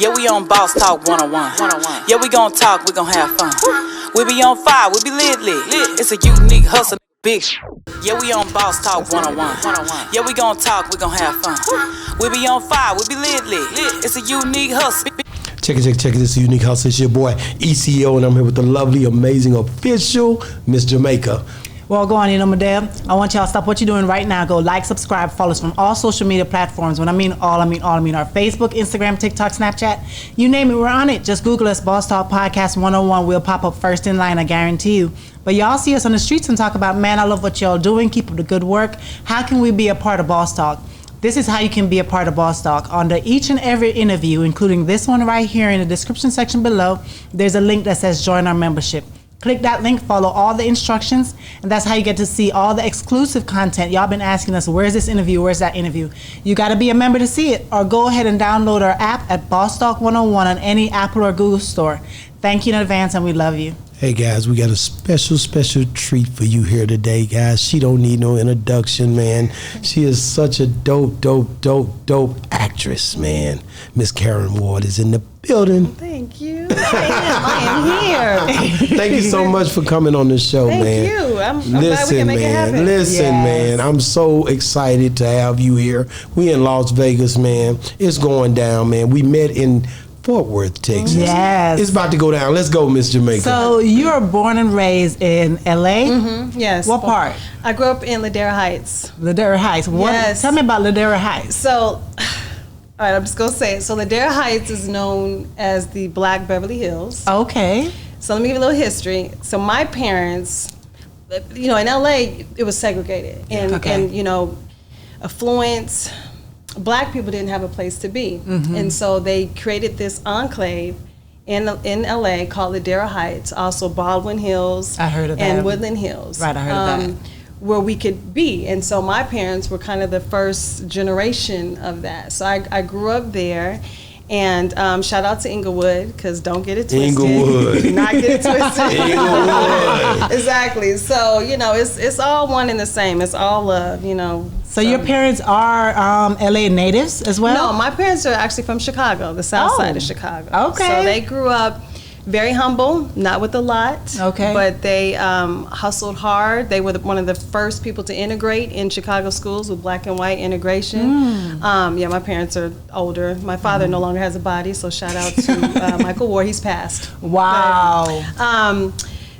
Yeah, we on Boss Talk 101. Yeah, we gon' talk, we gon' have fun. We be on fire, we be lit. It's a unique hustle, big Yeah, we on Boss Talk 101. Yeah, we gon' talk, we gon' have fun. We be on fire, we be lit. It's a unique hustle. Check it. This is Unique Hustle. It's your boy ECO, and I'm here with the lovely, amazing, official Miss Jamaica. Well, go on, Madam. I want y'all to stop what you're doing right now. Go like, subscribe, follow us from all social media platforms. When I mean all, I mean our Facebook, Instagram, TikTok, Snapchat. You name it, we're on it. Just Google us, Boss Talk Podcast 101. We'll pop up first in line, I guarantee you. But y'all see us on the streets and talk about, man, I love what y'all doing. Keep up the good work. How can we be a part of Boss Talk? This is how you can be a part of Boss Talk. Under each and every interview, including this one right here in the description section below, there's a link that says join our membership. Click that link, follow all the instructions, and that's how you get to see all the exclusive content. Y'all been asking us, where's this interview, where's that interview? You gotta be a member to see it, or go ahead and download our app at Boss Talk 101 on any Apple or Google store. Thank you in advance, and we love you. Hey guys, we got a special treat for you here today, guys. She don't need no introduction, man. She is such a dope actress, man. Miss Caryn Ward is in the building. Thank you. I am here. Thank you so much for coming on the show, man. Thank you. I'm glad we can make it happen. Listen, man. I'm so excited to have you here. We in Las Vegas, man. It's going down, man. We met in Fort Worth, Texas. Yes. It's about to go down. Let's go, Miss Jamaica. So you were born and raised in LA? Mm-hmm. Yes. What part? I grew up in Ladera Heights. Ladera Heights. What? Yes. Tell me about Ladera Heights. So, all right, I'm just going to say it. So Ladera Heights is known as the Black Beverly Hills. Okay. So let me give you a little history. So my parents, in LA, it was segregated. And, affluence, Black people didn't have a place to be. Mm-hmm. And so they created this enclave in LA called Ladera Heights, also Baldwin Hills. I heard of that. And Woodland Hills. Right, I heard of that. Where we could be. And so my parents were kind of the first generation of that. So I grew up there. And shout out to Inglewood, because don't get it twisted. Inglewood. Do not get it twisted. Inglewood. Exactly. So, it's all one and the same. It's all love, So your parents are LA natives as well? No, my parents are actually from Chicago, the south side of Chicago. Okay. So they grew up very humble, not with a lot. Okay. But they hustled hard. They were one of the first people to integrate in Chicago schools with black and white integration. My parents are older. My father no longer has a body, so shout out to Michael Ward. He's passed. Wow. But,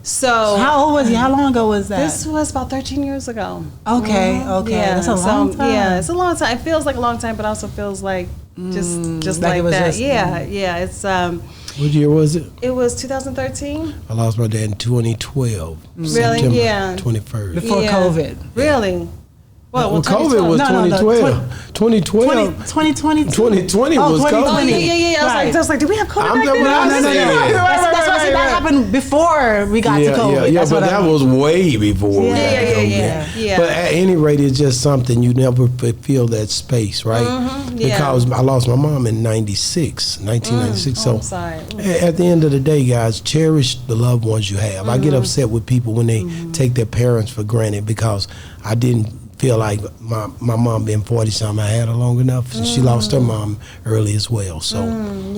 so how old was he? How long ago was that? This was about 13 years ago. Okay, yeah, that's a long time. Yeah, it's a long time. It feels like a long time, but also feels like just like it was that. Just, yeah. It's what year was it? It was 2013. I lost my dad in 2012. September 21st. Before COVID. Really? Well, COVID was 2012. 2012. 2020. 2020 was COVID. Oh, yeah. I was like, did we have COVID back then? That's what that happened before we got to COVID. Yeah, but that was way before. Yeah. But at any rate, it's just something you never feel that space, right? Mm-hmm, yeah. Because I lost my mom in 1996. So at the end of the day, guys, cherish the loved ones you have. I get upset with people when they take their parents for granted, because I didn't feel like my mom being 40-something, I had her long enough. She lost her mom early as well. So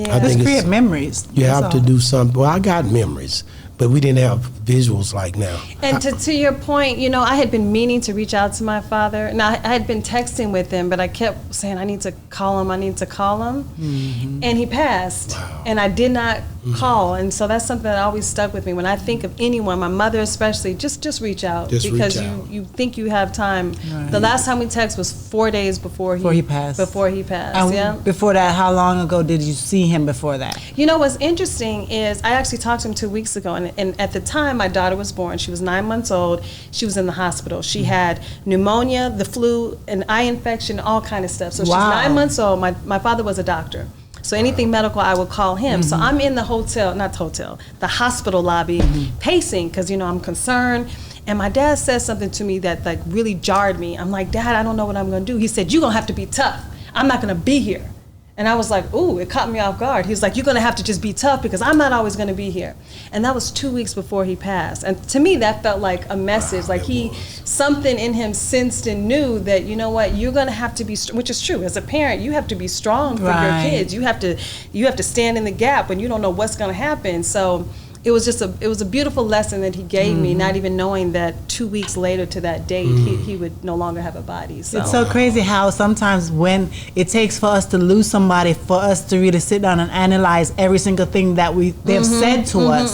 I think it's create memories. You have to do something. Well, I got memories, but we didn't have visuals like now. And to your point, I had been meaning to reach out to my father. Now, I had been texting with him, but I kept saying, I need to call him. Mm-hmm. And he passed. Wow. And I did not call. And so that's something that always stuck with me. When I think of anyone, my mother especially, just reach out. Because you think you have time. Right. The last time we texted was 4 days before he passed. And before that, how long ago did you see him before that? What's interesting is I actually talked to him 2 weeks ago. And at the time, my daughter was born. She was 9 months old. She was in the hospital. She had pneumonia, the flu, an eye infection, all kind of stuff. So she's 9 months old. My father was a doctor. So anything medical, I would call him. So I'm in the the hospital lobby, pacing, because, I'm concerned. And my dad said something to me that really jarred me. I'm like, Dad, I don't know what I'm going to do. He said, you're going to have to be tough. I'm not going to be here. And I was like, ooh, it caught me off guard. He was like, you're going to have to just be tough because I'm not always going to be here. And that was 2 weeks before he passed. And to me, that felt like a message. Like something in him sensed and knew that, you know what, you're going to have to be, which is true. As a parent, you have to be strong for your kids. You have to stand in the gap when you don't know what's going to happen. So it was a beautiful lesson that he gave me, not even knowing that 2 weeks later to that date, he would no longer have a body. So. It's so crazy how sometimes when it takes for us to lose somebody, for us to really sit down and analyze every single thing that they've said to us,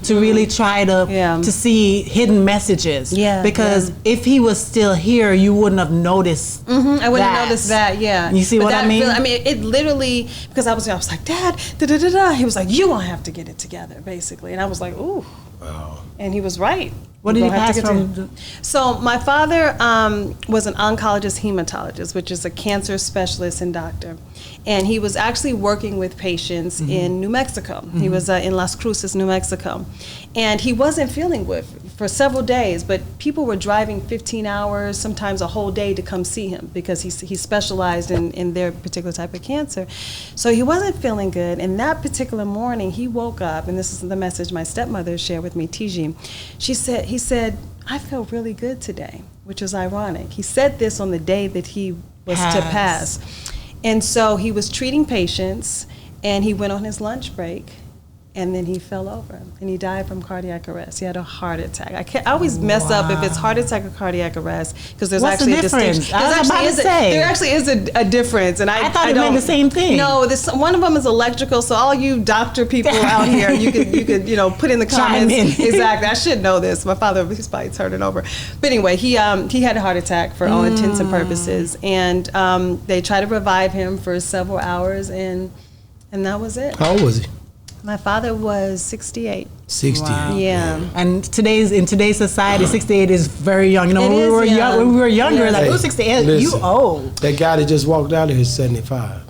to really try to see hidden messages. Yeah. Because if he was still here, you wouldn't have noticed. I wouldn't have noticed that. Yeah. You see what I mean? It literally, because I was like, Dad, da da da da. He was like, you gonna have to get it together, basically. And I was like, ooh. Wow. And he was right. What did he pass from? So my father was an oncologist hematologist, which is a cancer specialist and doctor. And he was actually working with patients in New Mexico. He was in Las Cruces, New Mexico. And he wasn't feeling good for several days, but people were driving 15 hours, sometimes a whole day to come see him because he specialized in their particular type of cancer. So he wasn't feeling good. And that particular morning, he woke up, and this is the message my stepmother shared with me, Tiji. He said, I feel really good today, which is ironic. He said this on the day that he was to pass. And so he was treating patients, and he went on his lunch break, and then he fell over, and he died from cardiac arrest. He had a heart attack. I always mess up if it's heart attack or cardiac arrest, because there's What's actually the difference? a distinction. There actually is a difference, and I thought it meant the same thing. No, one of them is electrical. So all you doctor people out here, you could put in the comments. Exactly. I should know this. My father, he's probably turned it over. But anyway, he had a heart attack for all intents and purposes, and they tried to revive him for several hours, and that was it. How old was he? My father was 68. 68. Wow. Yeah. And in today's society, 68 is very young. You know, when we were younger, like, Hey, 68, listen, you old. That guy that just walked out of here is 75.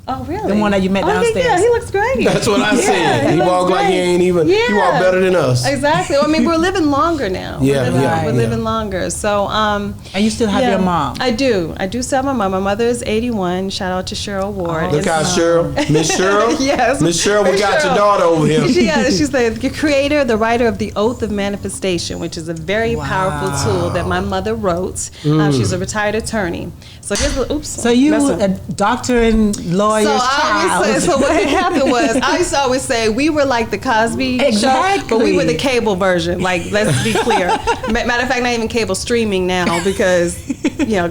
Oh, really? The one that you met downstairs. Yeah, he looks great. That's what I said. He walked like he ain't even, he walked better than us. Exactly. I mean, we're living longer now. We're living longer. So, and you still have your mom? I do. I do still have my mom. My mother is 81. Shout out to Cheryl Ward. Look out, Cheryl. Miss Cheryl? Yes. Miss Cheryl, we got your daughter over here. She's the creator, the writer of The Oath of Manifestation, which is a very powerful tool that my mother wrote. She's a retired attorney. So here's So you a doctor and lawyer's child. So what happened was, I used to always say we were like the Cosby show, but we were the cable version. Like, let's be clear. Matter of fact, not even cable, streaming now, because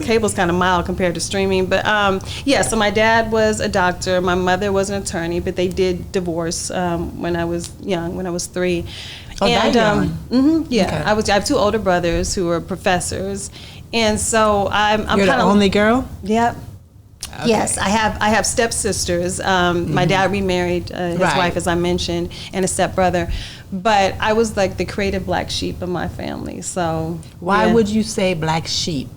cable's kind of mild compared to streaming. But so my dad was a doctor, my mother was an attorney, but they did divorce when I was young, when I was 3. Oh, that young? Yeah, okay. I have 2 older brothers who are professors, and so I'm You're kind the of only girl. Yep. Okay. Yes, I have stepsisters. My dad remarried his wife, as I mentioned, and a stepbrother. But I was like the creative black sheep of my family. So why would you say black sheep?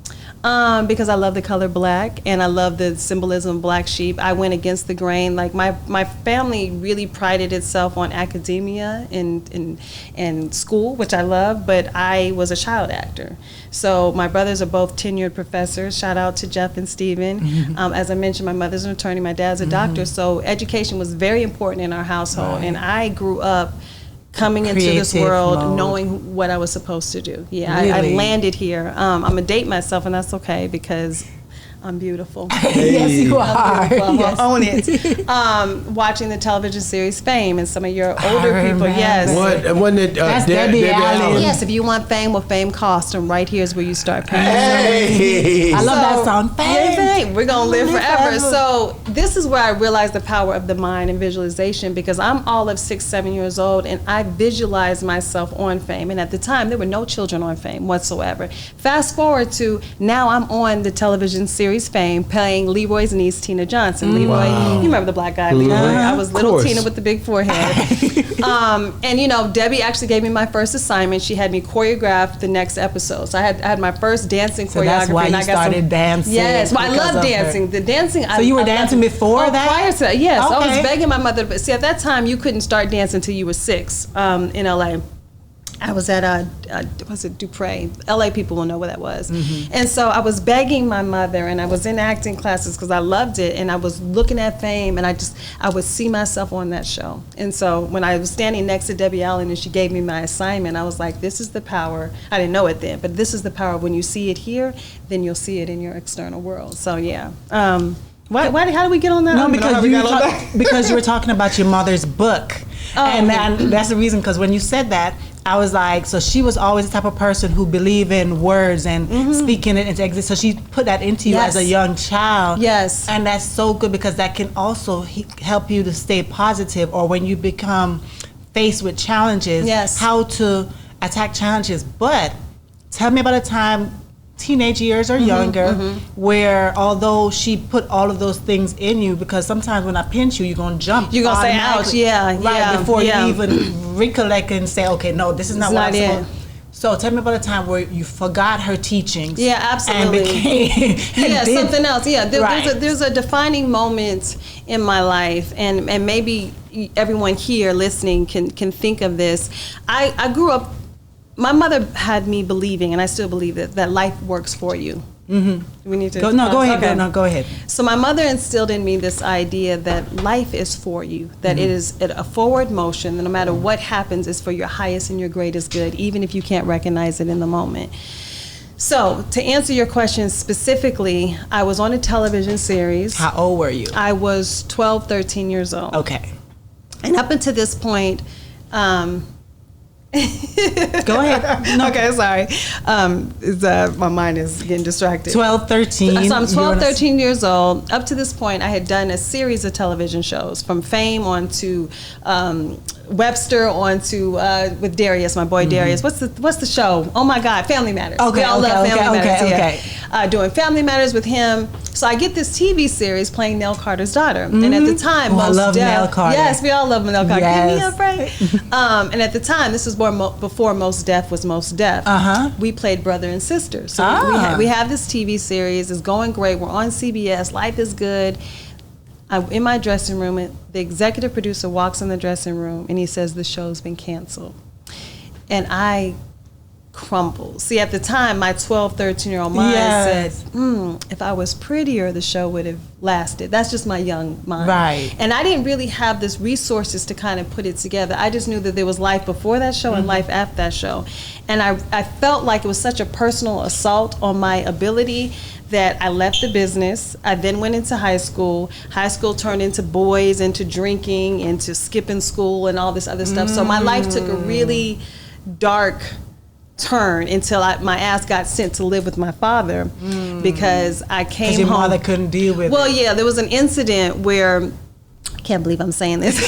Because I love the color black, and I love the symbolism of black sheep. I went against the grain. Like my family really prided itself on academia and school, which I love, but I was a child actor. So my brothers are both tenured professors. Shout out to Jeff and Steven. As I mentioned, my mother's an attorney, my dad's a doctor. So education was very important in our household, and I grew up coming into this world knowing what I was supposed to do. Yeah, really? I landed here. I'm going to date myself, and that's okay because I'm beautiful. Yes, you are. Yes. Own it. Watching the television series Fame, and some of your older people, yes. Wasn't it that's Debbie Allen. Yes, if you want fame, what fame costs, and right here is where you start paying. Hey. I love that song, Fame. We're going to live forever. So this is where I realized the power of the mind and visualization, because I'm all of 6, 7 years old, and I visualized myself on Fame. And at the time, there were no children on Fame whatsoever. Fast forward to now, I'm on the television series Fame, playing Leroy's niece, Tina Johnson. Leroy, you remember the black guy, Leroy? I was little Tina with the big forehead. And Debbie actually gave me my first assignment. She had me choreograph the next episode. So I had my first dancing choreography. So that's why you started dancing. Yes, well, I love dancing. The dancing. So you were dancing before that? Prior to that, yes. Okay. I was begging my mother. But see, at that time, you couldn't start dancing until you were 6 in LA. I was at was it Dupre? LA people will know where that was. And so I was begging my mother, and I was in acting classes because I loved it, and I was looking at Fame, and I would see myself on that show. And so when I was standing next to Debbie Allen and she gave me my assignment, I was like, this is the power. I didn't know it then, but this is the power. When you see it here, then you'll see it in your external world. So yeah. How do we get on that? No, because you were talking about your mother's book. And that's the reason, because when you said that, I was like, so she was always the type of person who believed in words and speaking it into existence. So she put that into you as a young child. Yes. And that's so good, because that can also help you to stay positive, or when you become faced with challenges, how to attack challenges. But tell me about a time, teenage years or younger, where although she put all of those things in you, because sometimes when I pinch you, you're going to jump. You're going to say, ouch, before you even recollect and say, okay, no, this is not what I'm supposed. So tell me about a time where you forgot her teachings. Yeah, absolutely. And became something else. Yeah, there's a defining moment in my life, and maybe everyone here listening can think of this. I grew up. My mother had me believing, and I still believe it, that life works for you. We need to go ahead. Okay. No, go ahead. So my mother instilled in me this idea that life is for you, that it is a forward motion, that no matter what happens, is for your highest and your greatest good, even if you can't recognize it in the moment. So to answer your question specifically, I was on a television series. How old were you? I was 12, 13 years old. Okay. And up until this point, go ahead. No. Okay, sorry. My mind is getting distracted. 12, 13. So I'm 12, 13 years old. Up to this point, I had done a series of television shows, from Fame on to Webster, on to with Darius, my boy Darius. What's the show? Oh my God, Family Matters. Okay, we all love Family Matters. Okay. Doing Family Matters with him. So I get this TV series playing Nell Carter's daughter. And at the time, I love Nell Carter. Yes, we all love Nell Carter. Yes. Give me up, right? And at the time, this was before Most Def was Most Def. We played brother and sister. So we have this TV series. It's going great. We're on CBS. Life is good. I'm in my dressing room, and the executive producer walks in the dressing room, and he says, the show's been canceled. And I crumble. See, at the time, my 12, 13-year-old mind said, if I was prettier, the show would have lasted. That's just my young mind. Right. And I didn't really have the resources to kind of put it together. I just knew that there was life before that show and life after that show. And I felt like it was such a personal assault on my ability that I left the business. I then went into high school. High school turned into boys, into drinking, into skipping school and all this other stuff. So my life took a really dark turn until my ass got sent to live with my father because I came home. Your mother couldn't deal with it. Well, yeah, there was an incident where, I can't believe I'm saying this.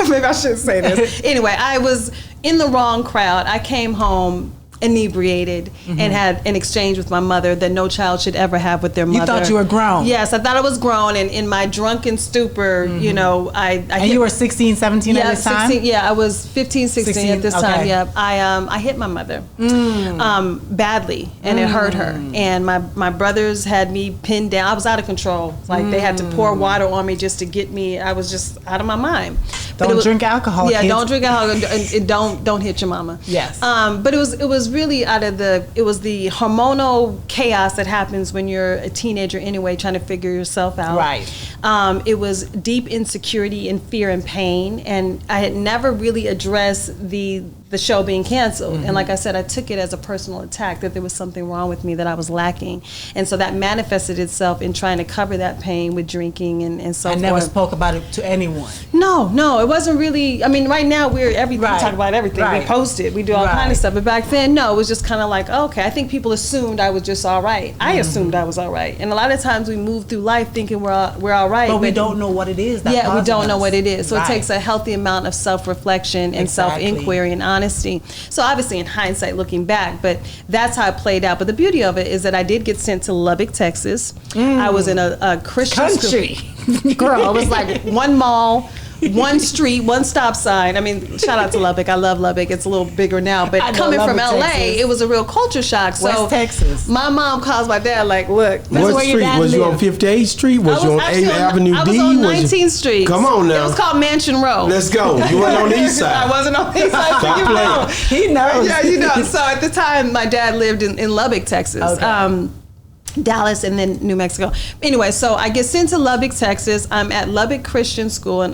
Maybe I shouldn't say this. Anyway, I was in the wrong crowd. I came home inebriated and had an exchange with my mother that no child should ever have with their mother. You thought you were grown? Yes, I thought I was grown, and in my drunken stupor, you know, And you were 16, 17 at this time? 16, yeah, I was 15, 16 at this time, yeah. I hit my mother badly, and it hurt her. And my brothers had me pinned down. I was out of control. Like, they had to pour water on me just to get me. I was just out of my mind. Don't drink alcohol, yeah, kids. don't drink alcohol, and don't hit your mama. Yes. But it was really it was the hormonal chaos that happens when you're a teenager anyway, trying to figure yourself out. Right. It was deep insecurity and fear and pain, and I had never really addressed the show being canceled. And like I said, I took it as a personal attack, that there was something wrong with me, that I was lacking. And so that manifested itself in trying to cover that pain with drinking and so forth. I never spoke about it to anyone. No, it wasn't really. I mean, right now we talk about everything. Right. We post it, we do all kind of stuff. But back then, no, it was just kind of like, okay, I think people assumed I was just all right. I assumed I was all right. And a lot of times we move through life thinking we're all right. But we don't know what it is. We don't know what it is. So it takes a healthy amount of self-reflection and self-inquiry and honesty. So obviously in hindsight, looking back, but that's how it played out. But the beauty of it is that I did get sent to Lubbock, Texas. I was in a Christian country school. Girl, it was like one mall, one street, one stop sign. I mean, shout out to Lubbock. I love Lubbock. It's a little bigger now, but coming from LA, Texas. It was a real culture shock. So West Texas. My mom calls my dad like, look, what street? Was you on 58th Street? Was you on 8th Avenue D? I was on 19th Street. Come on now. It was called Mansion Row. Let's go. You weren't on the east side. I wasn't on the east side. Stop playing. He knows. Yeah, you know. So at the time, my dad lived in Lubbock, Texas. Okay. Dallas and then New Mexico. Anyway, so I get sent to Lubbock, Texas. I'm at Lubbock Christian School,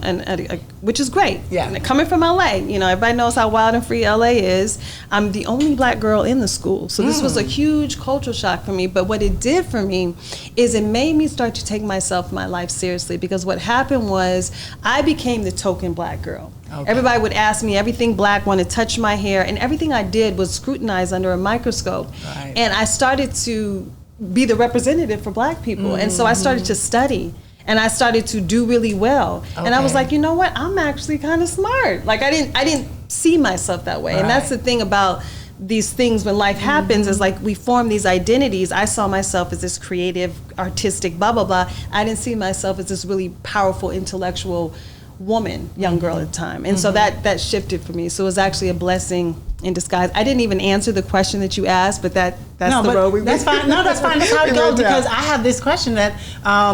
which is great. Yeah. And coming from LA, you know, everybody knows how wild and free LA is. I'm the only black girl in the school. So this was a huge cultural shock for me. But what it did for me is it made me start to take myself, my life seriously. Because what happened was I became the token black girl. Okay. Everybody would ask me everything black, want to touch my hair, and everything I did was scrutinized under a microscope. Right. And I started to be the representative for black people. And so I started to study and I started to do really well. Okay. And I was like, you know what? I'm actually kind of smart. Like I didn't see myself that way. Right. And that's the thing about these things when life happens is like we form these identities. I saw myself as this creative, artistic, blah, blah, blah. I didn't see myself as this really powerful, intellectual woman, young girl at the time. And so that shifted for me. So it was actually a blessing in disguise. I didn't even answer the question that you asked, but that's the road we went. That's fine. No, that's fine. That's how it goes. Because I have this question that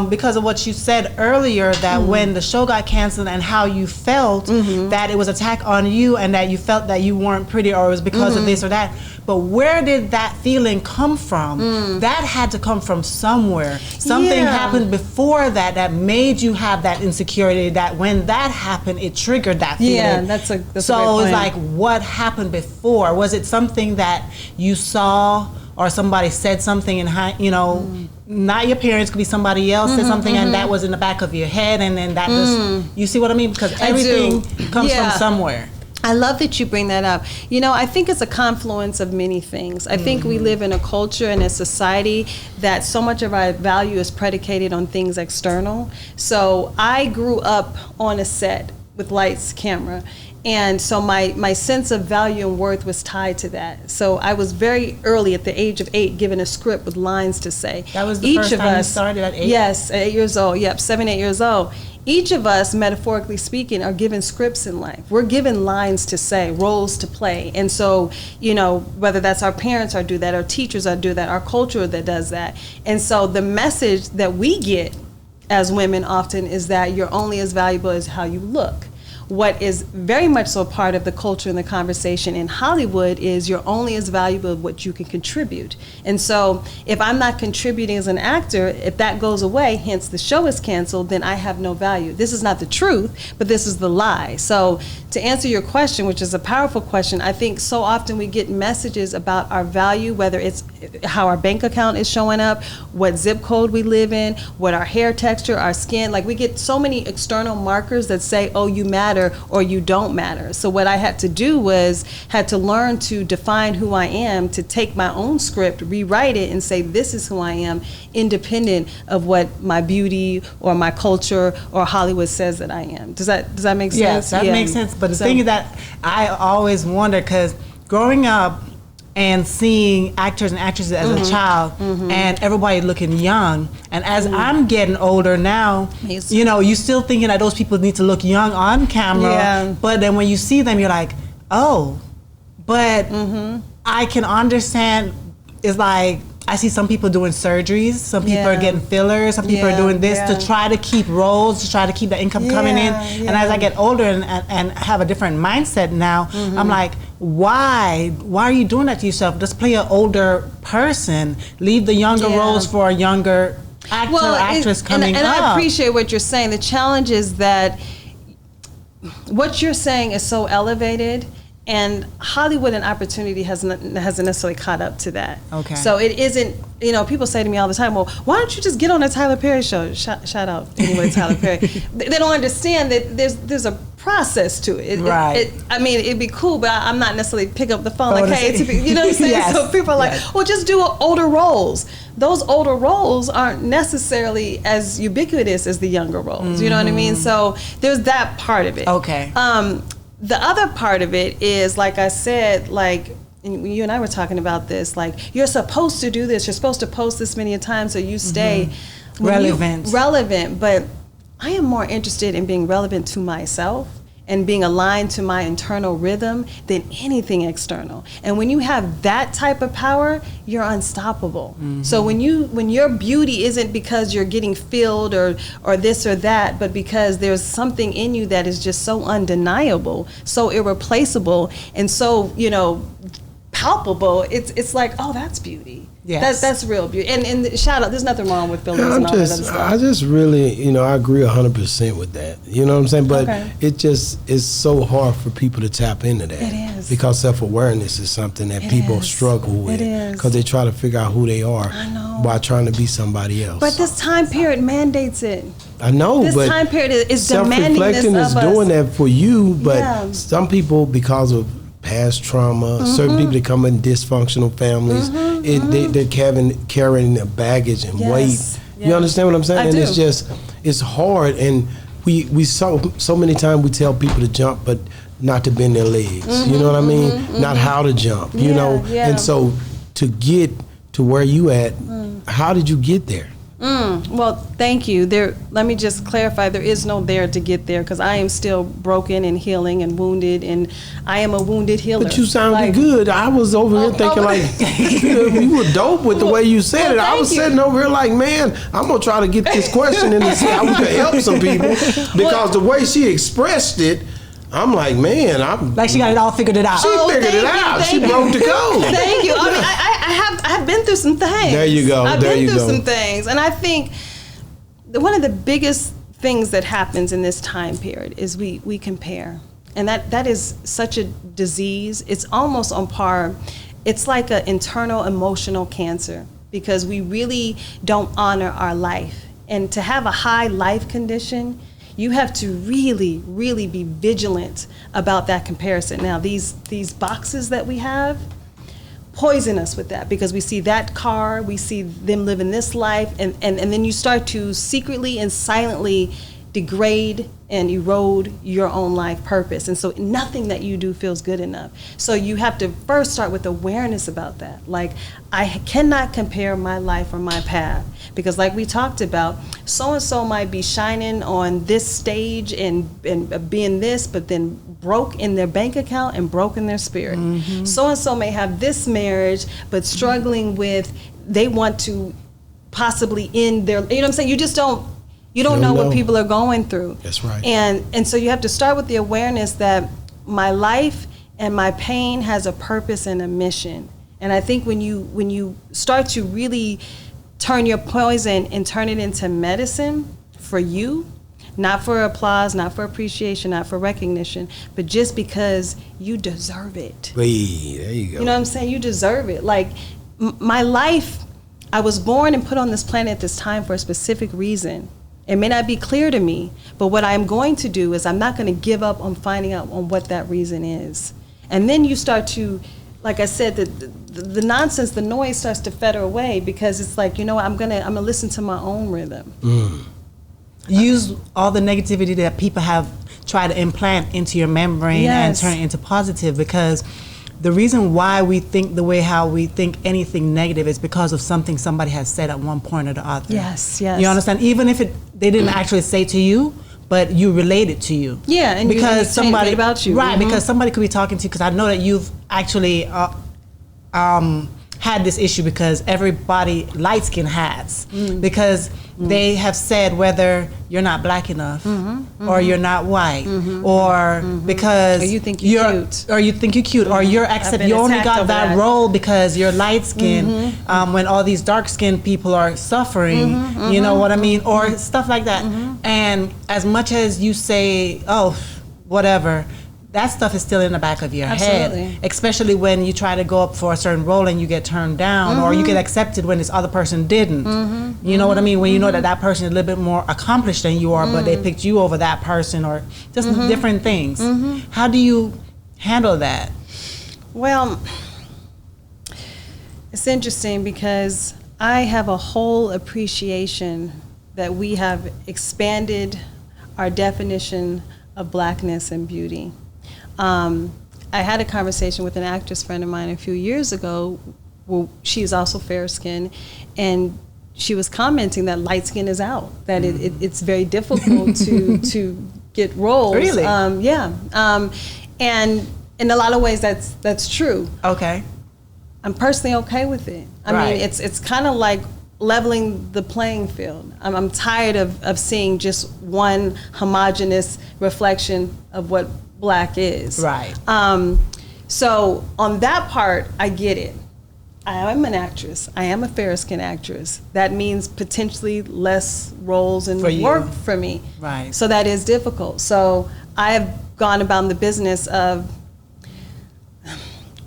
because of what you said earlier, that when the show got canceled and how you felt that it was an attack on you and that you felt that you weren't pretty or it was because of this or that. But where did that feeling come from? That had to come from somewhere. Something happened before that made you have that insecurity, that when that happened, it triggered that feeling. Yeah, that's a great So it's point. like, what happened before? Was it something that you saw or somebody said something and, you know, not your parents, could be somebody else said something and that was in the back of your head and then that just, you see what I mean? Because everything comes from somewhere. I love that you bring that up. You know, I think it's a confluence of many things. I think we live in a culture and a society that so much of our value is predicated on things external. So I grew up on a set with lights, camera. And so my sense of value and worth was tied to that. So I was very early, at the age of 8, given a script with lines to say. That was the first time you started at 8? Yes, at 8 years old. Yep, 7, 8 years old. Each of us, metaphorically speaking, are given scripts in life. We're given lines to say, roles to play. And so, you know, whether that's our parents or do that, our teachers or do that, our culture that does that. And so the message that we get as women often is that you're only as valuable as how you look. What is very much so part of the culture and the conversation in Hollywood is you're only as valuable as what you can contribute. And so if I'm not contributing as an actor, if that goes away, hence the show is canceled, then I have no value. This is not the truth, but this is the lie. So to answer your question, which is a powerful question, I think so often we get messages about our value, whether it's how our bank account is showing up, what zip code we live in, what our hair texture, our skin, like we get so many external markers that say, oh, you matter or you don't matter. So what I had to do was had to learn to define who I am, to take my own script, rewrite it, and say this is who I am, independent of what my beauty or my culture or Hollywood says that I am. Does that make sense? Yes, that makes sense. But the thing is that I always wonder, because growing up and seeing actors and actresses as a child and everybody looking young, and as I'm getting older now, you know, you still thinking that those people need to look young on camera, but then when you see them, you're like, oh, but I can understand. It's like I see some people doing surgeries, some people are getting fillers, some people are doing this to try to keep roles, to try to keep the income coming in. And as I get older and have a different mindset now, I'm like, why are you doing that to yourself? Just play an older person. Leave the younger roles for a younger actor, actress coming up. And I appreciate what you're saying. The challenge is that what you're saying is so elevated, and Hollywood and opportunity hasn't necessarily caught up to that. Okay. So it isn't, you know, people say to me all the time, well, why don't you just get on a Tyler Perry show? Shout out anyway, Tyler Perry. They don't understand that there's a process to it. I mean, it'd be cool, but I'm not necessarily pick up the phone like, hey, you know what I'm saying? So people are like, well, just do older roles. Those older roles aren't necessarily as ubiquitous as the younger roles. You know what I mean? So there's that part of it. Okay. The other part of it is, like I said, like, and you and I were talking about this, like, you're supposed to do this, you're supposed to post this many times so you stay relevant. But I am more interested in being relevant to myself and being aligned to my internal rhythm than anything external. And when you have that type of power, you're unstoppable. So when your beauty isn't because you're getting filled or this or that, but because there's something in you that is just so undeniable, so irreplaceable, and so, palpable, it's like, oh, that's beauty. Yes. That's real beauty. And shout out, there's nothing wrong with feelings and all that other stuff. I just really, I agree 100% with that. You know what I'm saying? But it just is so hard for people to tap into that. It is. Because self-awareness is something that people struggle with. It is. Because they try to figure out who they are while trying to be somebody else. But this time period mandates it. I know, This but time period is demanding this self-reflecting of is us. doing that for you, but Yeah. some people, because of past trauma, certain people that come in dysfunctional families, they're carrying their baggage and weight. You understand what I'm saying? I And do. it's just, it's hard, and we so many times we tell people to jump, but not to bend their legs. You know what I mean? Not how to jump. You know, Yeah. and so to get to where you at, how did you get there? Well, thank you. Let me just clarify, there is no there to get there, because I am still broken and healing and wounded, and I am a wounded healer. But you sounded Like, good. I was over here thinking like, you were dope with the way you said it. I was thank you. sitting over here like, man, I'm going to try to get this question in to see how we can help some people. Because the way she expressed it, I'm like, man, Like she got it all figured it out. She figured it out. She broke the code. Thank you. I mean, I have been through some things. There you go. I've There been you through go. some things, and I think one of the biggest things that happens in this time period is we compare, and that is such a disease. It's almost on par. It's like an internal emotional cancer, because we really don't honor our life, and to have a high life condition, you have to really, really be vigilant about that comparison. Now, these boxes that we have poison us with that, because we see that car, we see them living this life, and then you start to secretly and silently degrade and erode your own life purpose. And so nothing that you do feels good enough. So you have to first start with awareness about that. Like, I cannot compare my life or my path, because like we talked about, so-and-so might be shining on this stage and being this, but then broke in their bank account and broke in their spirit. So-and-so may have this marriage, but struggling with, they want to possibly end their, you know what I'm saying? You just don't know what people are going through. That's right. And so you have to start with the awareness that my life and my pain has a purpose and a mission. And I think when you start to really turn your poison and turn it into medicine for you, not for applause, not for appreciation, not for recognition, but just because you deserve it. Hey, there you go. You know what I'm saying? You deserve it. Like, my life, I was born and put on this planet at this time for a specific reason. It may not be clear to me, but what I'm going to do is I'm not going to give up on finding out on what that reason is. And then you start to, like I said, the nonsense, the noise starts to feather away, because it's like, you know what, I'm gonna listen to my own rhythm. Use all the negativity that people have tried to implant into your membrane and turn it into positive, because the reason why we think the way how we think anything negative is because of something somebody has said at one point or the other. Yes. You understand? Even if they didn't actually say to you, but you relate it to you. Yeah, and because you somebody about you. Right, because somebody could be talking to you, because I know that you've actually had this issue, because everybody light skin has, because they have said whether you're not black enough or you're not white or because or you think you're cute, or you think you're cute, or you're accept you only got that role because you're light skinned when all these dark skinned people are suffering, you know what I mean, or stuff like that. And as much as you say, oh, whatever, that stuff is still in the back of your head, especially when you try to go up for a certain role and you get turned down, or you get accepted when this other person didn't. You know what I mean? When you know that person is a little bit more accomplished than you are, but they picked you over that person, or just different things. How do you handle that? Well, it's interesting, because I have a whole appreciation that we have expanded our definition of blackness and beauty. I had a conversation with an actress friend of mine a few years ago. Well, she's also fair-skinned, and she was commenting that light skin is out, that it's very difficult to get roles. Really? And in a lot of ways, that's true. Okay. I'm personally okay with it. I mean, it's kind of like leveling the playing field. I'm tired of seeing just one homogenous reflection of what black is. Right. So on that part, I get it. I am an actress. I am a fair-skinned actress. That means potentially less roles and work for me. Right. So that is difficult. So I have gone about the business of,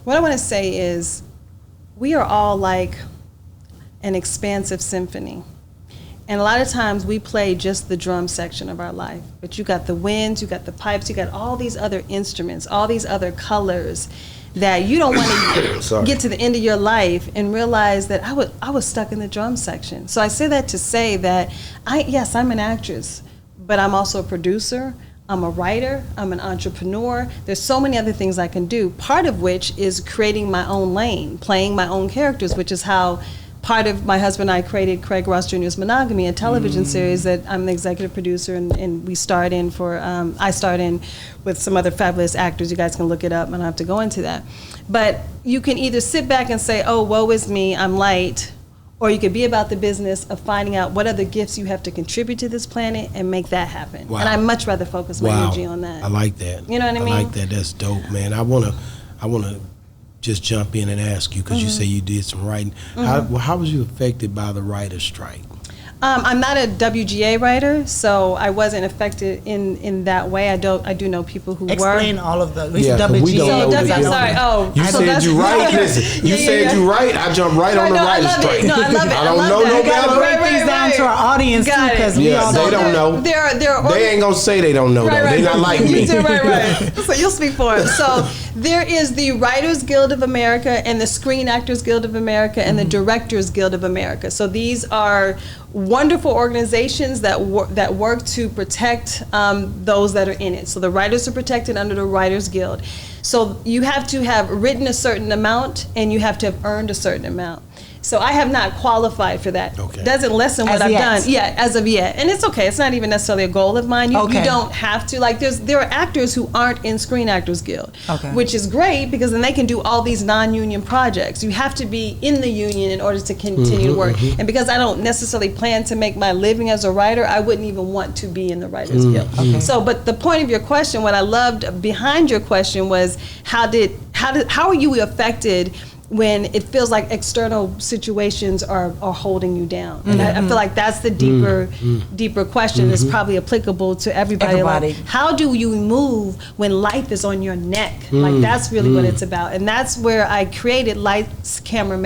what I want to say is, we are all like an expansive symphony. And a lot of times we play just the drum section of our life. But you got the winds, you got the pipes, you got all these other instruments, all these other colors that you don't want to get to the end of your life and realize that I was stuck in the drum section. So I say that to say that yes, I'm an actress, but I'm also a producer, I'm a writer, I'm an entrepreneur. There's so many other things I can do, part of which is creating my own lane, playing my own characters, which is how part of my husband and I created Craig Ross Jr.'s Monogamy, a television series that I'm the executive producer, and we starred in for, I starred in with some other fabulous actors. You guys can look it up, and I don't have to go into that. But you can either sit back and say, oh, woe is me, I'm light, or you could be about the business of finding out what other gifts you have to contribute to this planet and make that happen. Wow. And I'd much rather focus my energy on that. I like that. You know what I mean? I like that. That's dope, man. I wanna just jump in and ask you, because you say you did some writing. How was you affected by the writer's strike? I'm not a WGA writer, so I wasn't affected in that way. I do know people who Explain were. all of the WGA. Sorry. Oh, you said you right. Listen, you said you right. I jumped right on the writer's strike. No, I love it. I don't know no better. Break these down to our audience too, because we all they don't know. They ain't gonna say they don't know. Though. They not like me. Right. So you'll speak for them. So there is the Writers Guild of America and the Screen Actors Guild of America and the Directors Guild of America. So these are wonderful organizations that work to protect those that are in it. So the writers are protected under the Writers Guild. So you have to have written a certain amount and you have to have earned a certain amount. So I have not qualified for that. Okay. Doesn't lessen what I've done. Yeah, as of yet. And it's okay. It's not even necessarily a goal of mine. You don't have to. Like there are actors who aren't in Screen Actors Guild, which is great because then they can do all these non-union projects. You have to be in the union in order to continue to work. And because I don't necessarily plan to make my living as a writer, I wouldn't even want to be in the Writers Guild. So, but the point of your question, what I loved behind your question was how are you affected when it feels like external situations are holding you down? And I feel like that's the deeper question that's probably applicable to everybody. Like, how do you move when life is on your neck? Like that's really what it's about. And that's where I created Lights, Camera,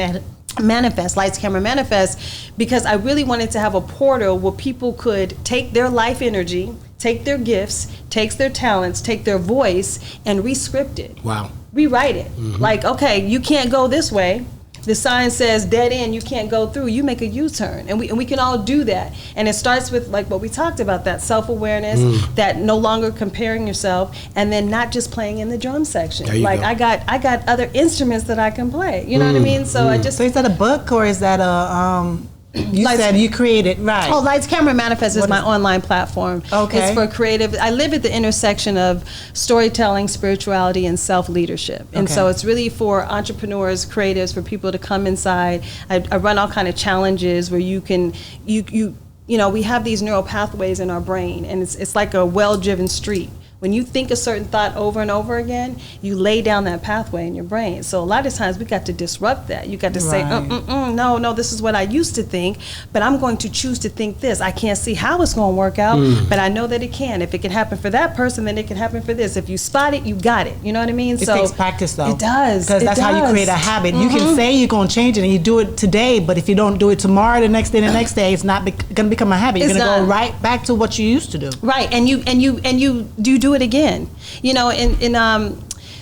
Manifest, because I really wanted to have a portal where people could take their life energy, take their gifts, take their talents, take their voice, and re-script it. Wow. Rewrite it. Like, okay, you can't go this way. The sign says dead end, you can't go through. You make a U-turn, and we can all do that. And it starts with like what we talked about, that self-awareness, that no longer comparing yourself, and then not just playing in the drum section. Like I got other instruments that I can play. You know what I mean? So I just. So is that a book or is that a? You said you created, right? Oh, Lights, Camera, Manifest is my online platform. Okay. It's for creative. I live at the intersection of storytelling, spirituality, and self-leadership. And so it's really for entrepreneurs, creatives, for people to come inside. I run all kind of challenges where you can, you know, we have these neural pathways in our brain, and it's like a well-driven street. When you think a certain thought over and over again, you lay down that pathway in your brain. So a lot of times we got to disrupt that. You got to say, no, this is what I used to think, but I'm going to choose to think this. I can't see how it's going to work out, but I know that it can. If it can happen for that person, then it can happen for this. If you spot it, you got it. You know what I mean? It takes practice, though. It does. Because that's how you create a habit. You can say you're going to change it, and you do it today, but if you don't do it tomorrow, the next day, it's not going to become a habit. You're going to go right back to what you used to do. Right, and you do it again. You know,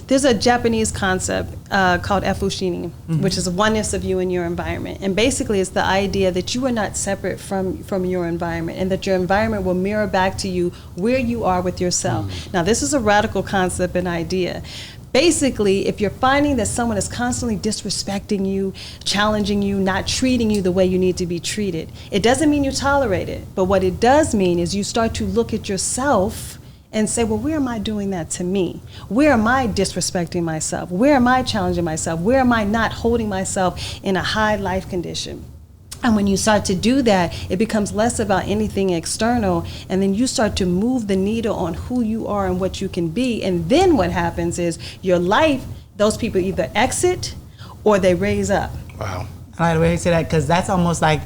there's a Japanese concept called efushini, which is a oneness of you and your environment. And basically it's the idea that you are not separate from your environment, and that your environment will mirror back to you where you are with yourself. Now, this is a radical concept and idea, basically, if you're finding that someone is constantly disrespecting you, challenging you, not treating you the way you need to be treated, it doesn't mean you tolerate it. But what it does mean is you start to look at yourself and say, well, where am I doing that to me? Where am I disrespecting myself? Where am I challenging myself? Where am I not holding myself in a high life condition? And when you start to do that, it becomes less about anything external, and then you start to move the needle on who you are and what you can be. And then what happens is your life, those people either exit or they raise up. Wow. I like the way you say that, because that's almost like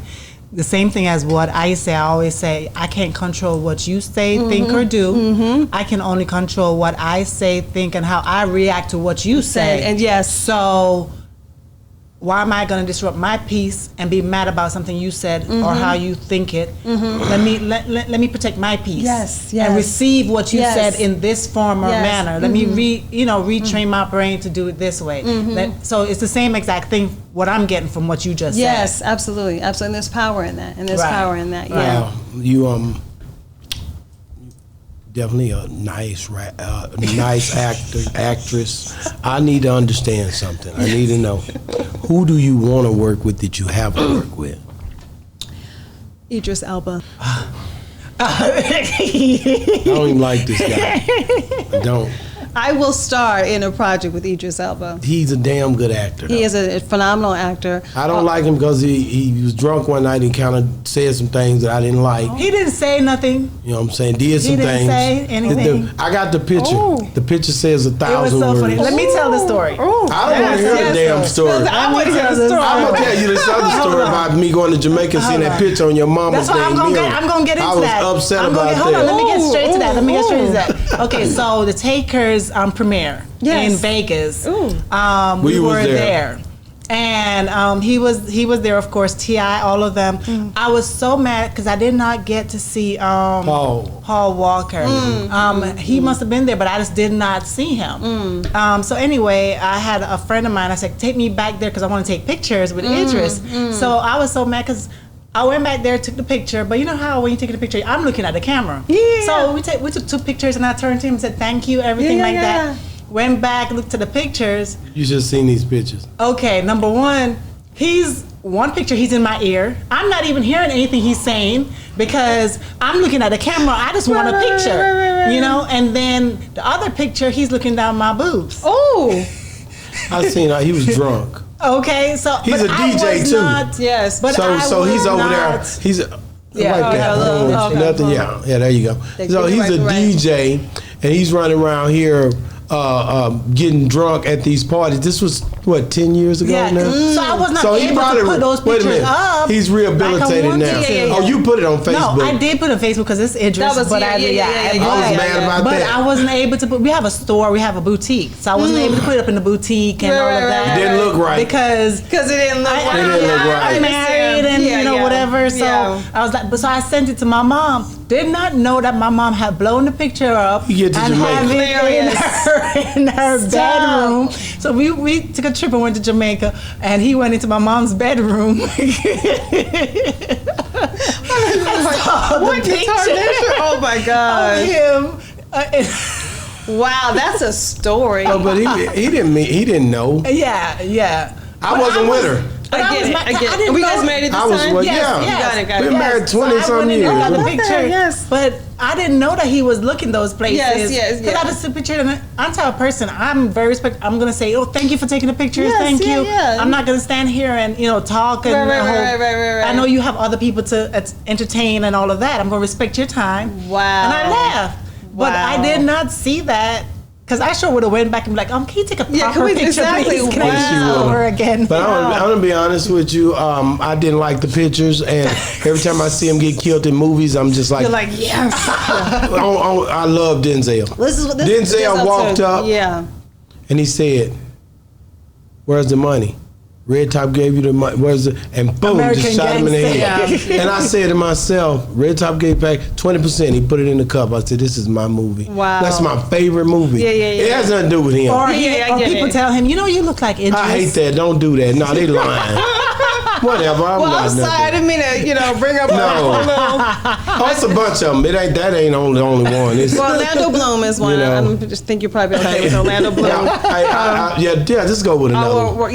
the same thing as what I say. I always say, I can't control what you say, think, or do. I can only control what I say, think, and how I react to what you say. And yes. So why am I going to disrupt my peace and be mad about something you said or how you think it? Let me protect my peace. Yes. And receive what you said in this form or Yes. manner. Let me retrain my brain to do it this way. So it's the same exact thing what I'm getting from what you just said. Yes, absolutely. Absolutely. And there's power in that. And there's power in that. Yeah. Wow. You definitely a nice nice actress. I need to understand something. I need to know, who do you want to work with that you haven't worked with? Idris Elba. I don't even like this guy. I don't. I will star in a project with Idris Elba. He's a damn good actor. He is a phenomenal actor. I don't like him because he was drunk one night and kind of said some things that I didn't like. He didn't say nothing. You know what I'm saying? Did some He didn't things. say anything. I got the picture. Oh. The picture says 1,000 It was so words. funny. Let me tell the story. I don't want to hear the damn story. I want to hear the story. I'm gonna tell you this other story about me going to Jamaica and seeing that picture on your mama's That's why I'm damn gonna mirror. I'm gonna get into that. I was upset I'm about hold that. on, let me get straight to that. Okay, so the Takers premiere in Vegas. We was were there. there. And he was there, of course, T.I., all of them. I was so mad because I did not get to see Paul Walker. He must have been there, but I just did not see him. So anyway, I had a friend of mine. I said, take me back there because I want to take pictures with Idris. So I was so mad because I went back there, took the picture, but you know how when you take the picture, I'm looking at the camera. Yeah. So we took 2 pictures, and I turned to him and said, thank you, everything that. Went back, looked at the pictures. You should have seen these pictures. Okay, number one, one picture, he's in my ear. I'm not even hearing anything he's saying because I'm looking at the camera. I just want a picture, you know? And then the other picture, he's looking down my boobs. Oh. I seen he was drunk. Okay, so He's a DJ too. Yes. But So he's over there. He's right there. Nothing. Yeah, there you go. So he's a DJ, and he's running around here getting drunk at these parties. This was what, 10 years ago now? So I was not able to put those pictures up. He's rehabilitated now. Oh, you put it on Facebook. No, I did put it on Facebook because it's Idris. That was, I was mad about but that. I wasn't able to put. We have a store. We have a boutique, so I wasn't able to put it up in the boutique and all of that. It didn't look right because it didn't look right. It didn't look right. I'm married and whatever. So I was like, so I sent it to my mom. Did not know that my mom had blown the picture up You get to and Jamaica. have it in her bedroom. So we took a trip and went to Jamaica, and he went into my mom's bedroom. What retardation? Oh my God. Him. Wow, that's a story. Oh, but he didn't know. Yeah. I wasn't with her. I get it. Were you guys married at this time? Yeah. You got it. We've been married 20-some years. I got the picture, Yes. but I didn't know that he was looking those places. Yes. Because I just took a picture, and I'm the type of person, I'm very respectful. I'm going to say, oh, thank you for taking the pictures. Yes, thank you. yeah. I'm not going to stand here and, talk. And Right. I know you have other people to entertain and all of that. I'm going to respect your time. Wow. And I laughed. But I did not see that. Because I sure would have went back and be like, can you take a proper picture, please? Can I see over again? But I'm going to be honest with you. I didn't like the pictures. And every time I see him get killed in movies, I'm just like... You're like, yes. I love Denzel. Denzel walked up and he said, where's the money? Red Top gave you the money. Where's the... And boom, American just shot him in the head. Gangster. And I said to myself, Red Top gave back 20%. He put it in the cup. I said, this is my movie. Wow. That's my favorite movie. Yeah. It has nothing to do with him. Or people tell him, you look like Idris. I hate that. Don't do that. No, they lying. Whatever. Well, I'm sorry, I didn't mean to, bring up a little. Oh, it's a bunch of them. That ain't only one. It's, well, Orlando Bloom is one. I just think you're probably okay with Orlando Bloom. Yeah, just go with another one.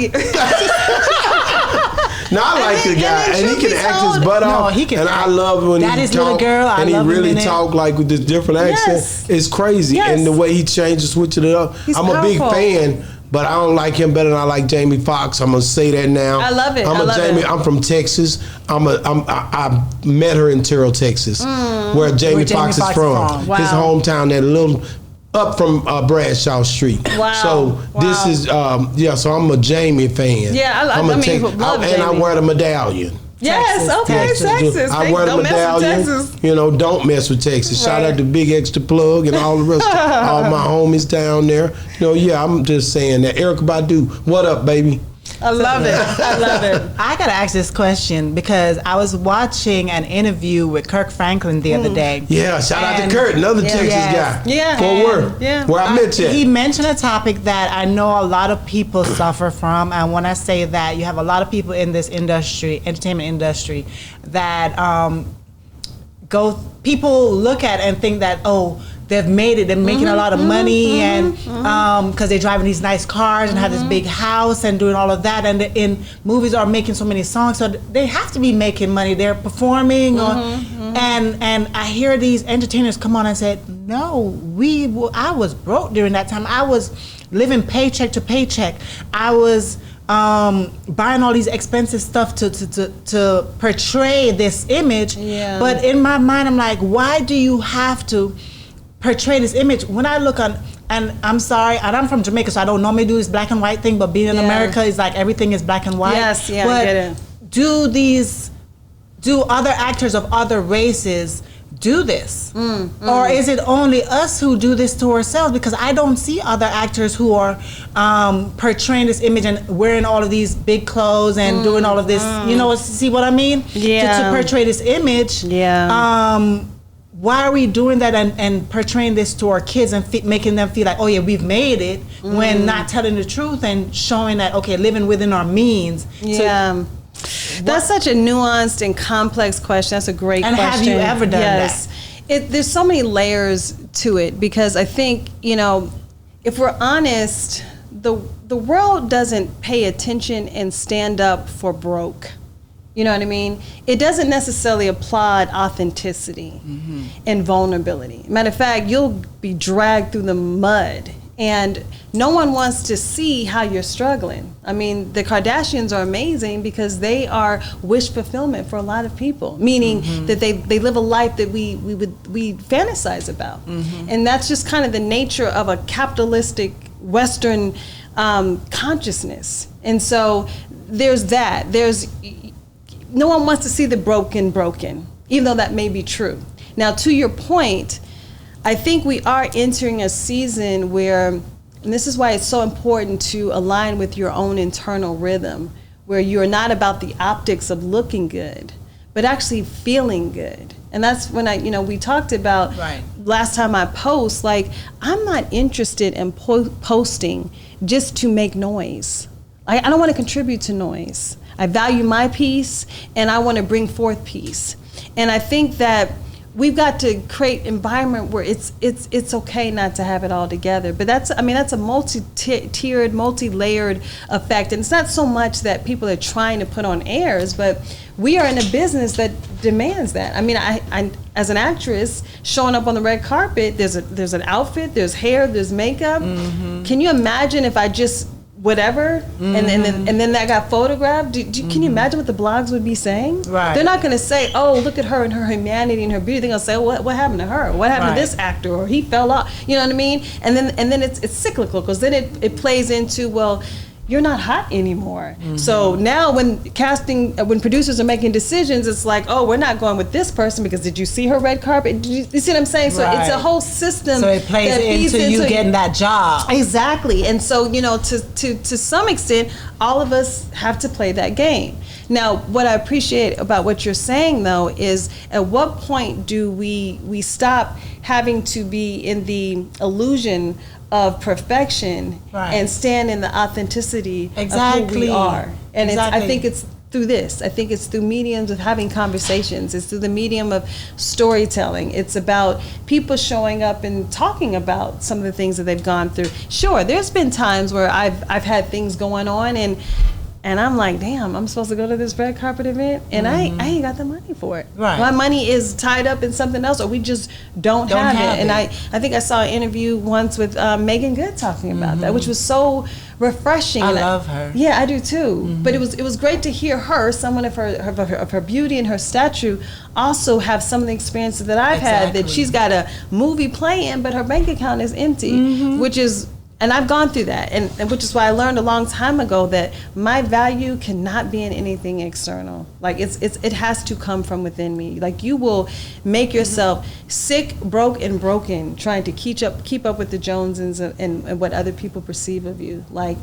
No, I like the guy, and he can act his butt off. He can. And I love when he talk, and he really talk like with this different accent. Yes. It's crazy, and the way he changes, switching it up. I'm a big fan. But I don't like him better than I like Jamie Foxx. I'm gonna say that now. I love it. I'm from Texas. I met her in Terrell, Texas, where Jamie Foxx is from. Wow. His hometown, that little up from Bradshaw Street. Wow. So this is So I'm a Jamie fan. Yeah, I love Jamie. And I wear the medallion. Yes, Texas. I wear the medallion. Don't mess with Texas. Shout out to Big Extra Plug and all the rest of all my homies down there. I'm just saying that. Erykah Badu, what up, baby? I love it. I gotta ask this question because I was watching an interview with Kirk Franklin the other day. Yeah, shout out to Kurt, another Texas guy. Yeah. Fort Worth. Yeah. Where I met you. He mentioned a topic that I know a lot of people suffer from, and when I say that, you have a lot of people in this industry, entertainment industry, that people look at and think that, they've made it. They're making a lot of money, and because they're driving these nice cars and have this big house and doing all of that, and in movies are making so many songs, so they have to be making money. They're performing, and I hear these entertainers come on and say, "No, I was broke during that time. I was living paycheck to paycheck. I was." Buying all these expensive stuff to portray this image, but in my mind, I'm like, why do you have to portray this image? When I look on, and I'm sorry, and I'm from Jamaica, so I don't normally do this black and white thing, but being in America is like everything is black and white. Yes, but I get it. Do other actors of other races do this? Or is it only us who do this to ourselves? Because I don't see other actors who are portraying this image and wearing all of these big clothes and doing all of this, see what I mean? Yeah. To portray this image. Yeah. Why are we doing that and portraying this to our kids and making them feel like, oh yeah, we've made it, when not telling the truth and showing that, okay, living within our means. Yeah. That's such a nuanced and complex question. That's a great question. And have you ever done that? There's so many layers to it, because I think, if we're honest, the world doesn't pay attention and stand up for broke. You know what I mean? It doesn't necessarily applaud authenticity and vulnerability. Matter of fact, you'll be dragged through the mud, and no one wants to see how you're struggling. I mean, the Kardashians are amazing because they are wish fulfillment for a lot of people, meaning that they live a life that we fantasize about. And that's just kind of the nature of a capitalistic Western consciousness. And so there's that. No one wants to see the broken, even though that may be true. Now, to your point, I think we are entering a season where, and this is why it's so important to align with your own internal rhythm, where you're not about the optics of looking good, but actually feeling good. And that's when we talked about last time I post, like, I'm not interested in posting just to make noise. I don't want to contribute to noise. I value my peace, and I want to bring forth peace. And I think that we've got to create an environment where it's okay not to have it all together. But that's a multi-tiered, multi-layered effect. And it's not so much that people are trying to put on airs, but we are in a business that demands that. I mean, I as an actress showing up on the red carpet, there's an outfit, there's hair, there's makeup. Can you imagine if I just whatever, and then that got photographed? Can you imagine what the blogs would be saying? Right. They're not going to say, "Oh, look at her and her humanity and her beauty." They're going to say, "What happened to her? What happened to this actor? Or he fell off?" You know what I mean? And then it's cyclical, because then it plays into, well, you're not hot anymore. So now when producers are making decisions, it's like, oh, we're not going with this person because did you see her red carpet? You see what I'm saying? So it's a whole system. So it plays into you getting that job. Exactly. And so, to some extent, all of us have to play that game. Now, what I appreciate about what you're saying, though, is at what point do we stop having to be in the illusion of perfection and stand in the authenticity of who we are? And I think it's through this. I think it's through mediums of having conversations. It's through the medium of storytelling. It's about people showing up and talking about some of the things that they've gone through. Sure, there's been times where I've had things going on and I'm like, damn, I'm supposed to go to this red carpet event, and I ain't got the money for it. Right. My money is tied up in something else, or we just don't have it. And I think I saw an interview once with Megan Good talking about that, which was so refreshing. I love her. Yeah, I do too. But it was great to hear her, someone of her beauty and her stature, also have some of the experiences that I've had. That she's got a movie playing, but her bank account is empty, which is. And I've gone through that, and which is why I learned a long time ago that my value cannot be in anything external. Like it has to come from within me. Like you will make yourself sick, broke, and broken trying to keep up with the Joneses and what other people perceive of you. Like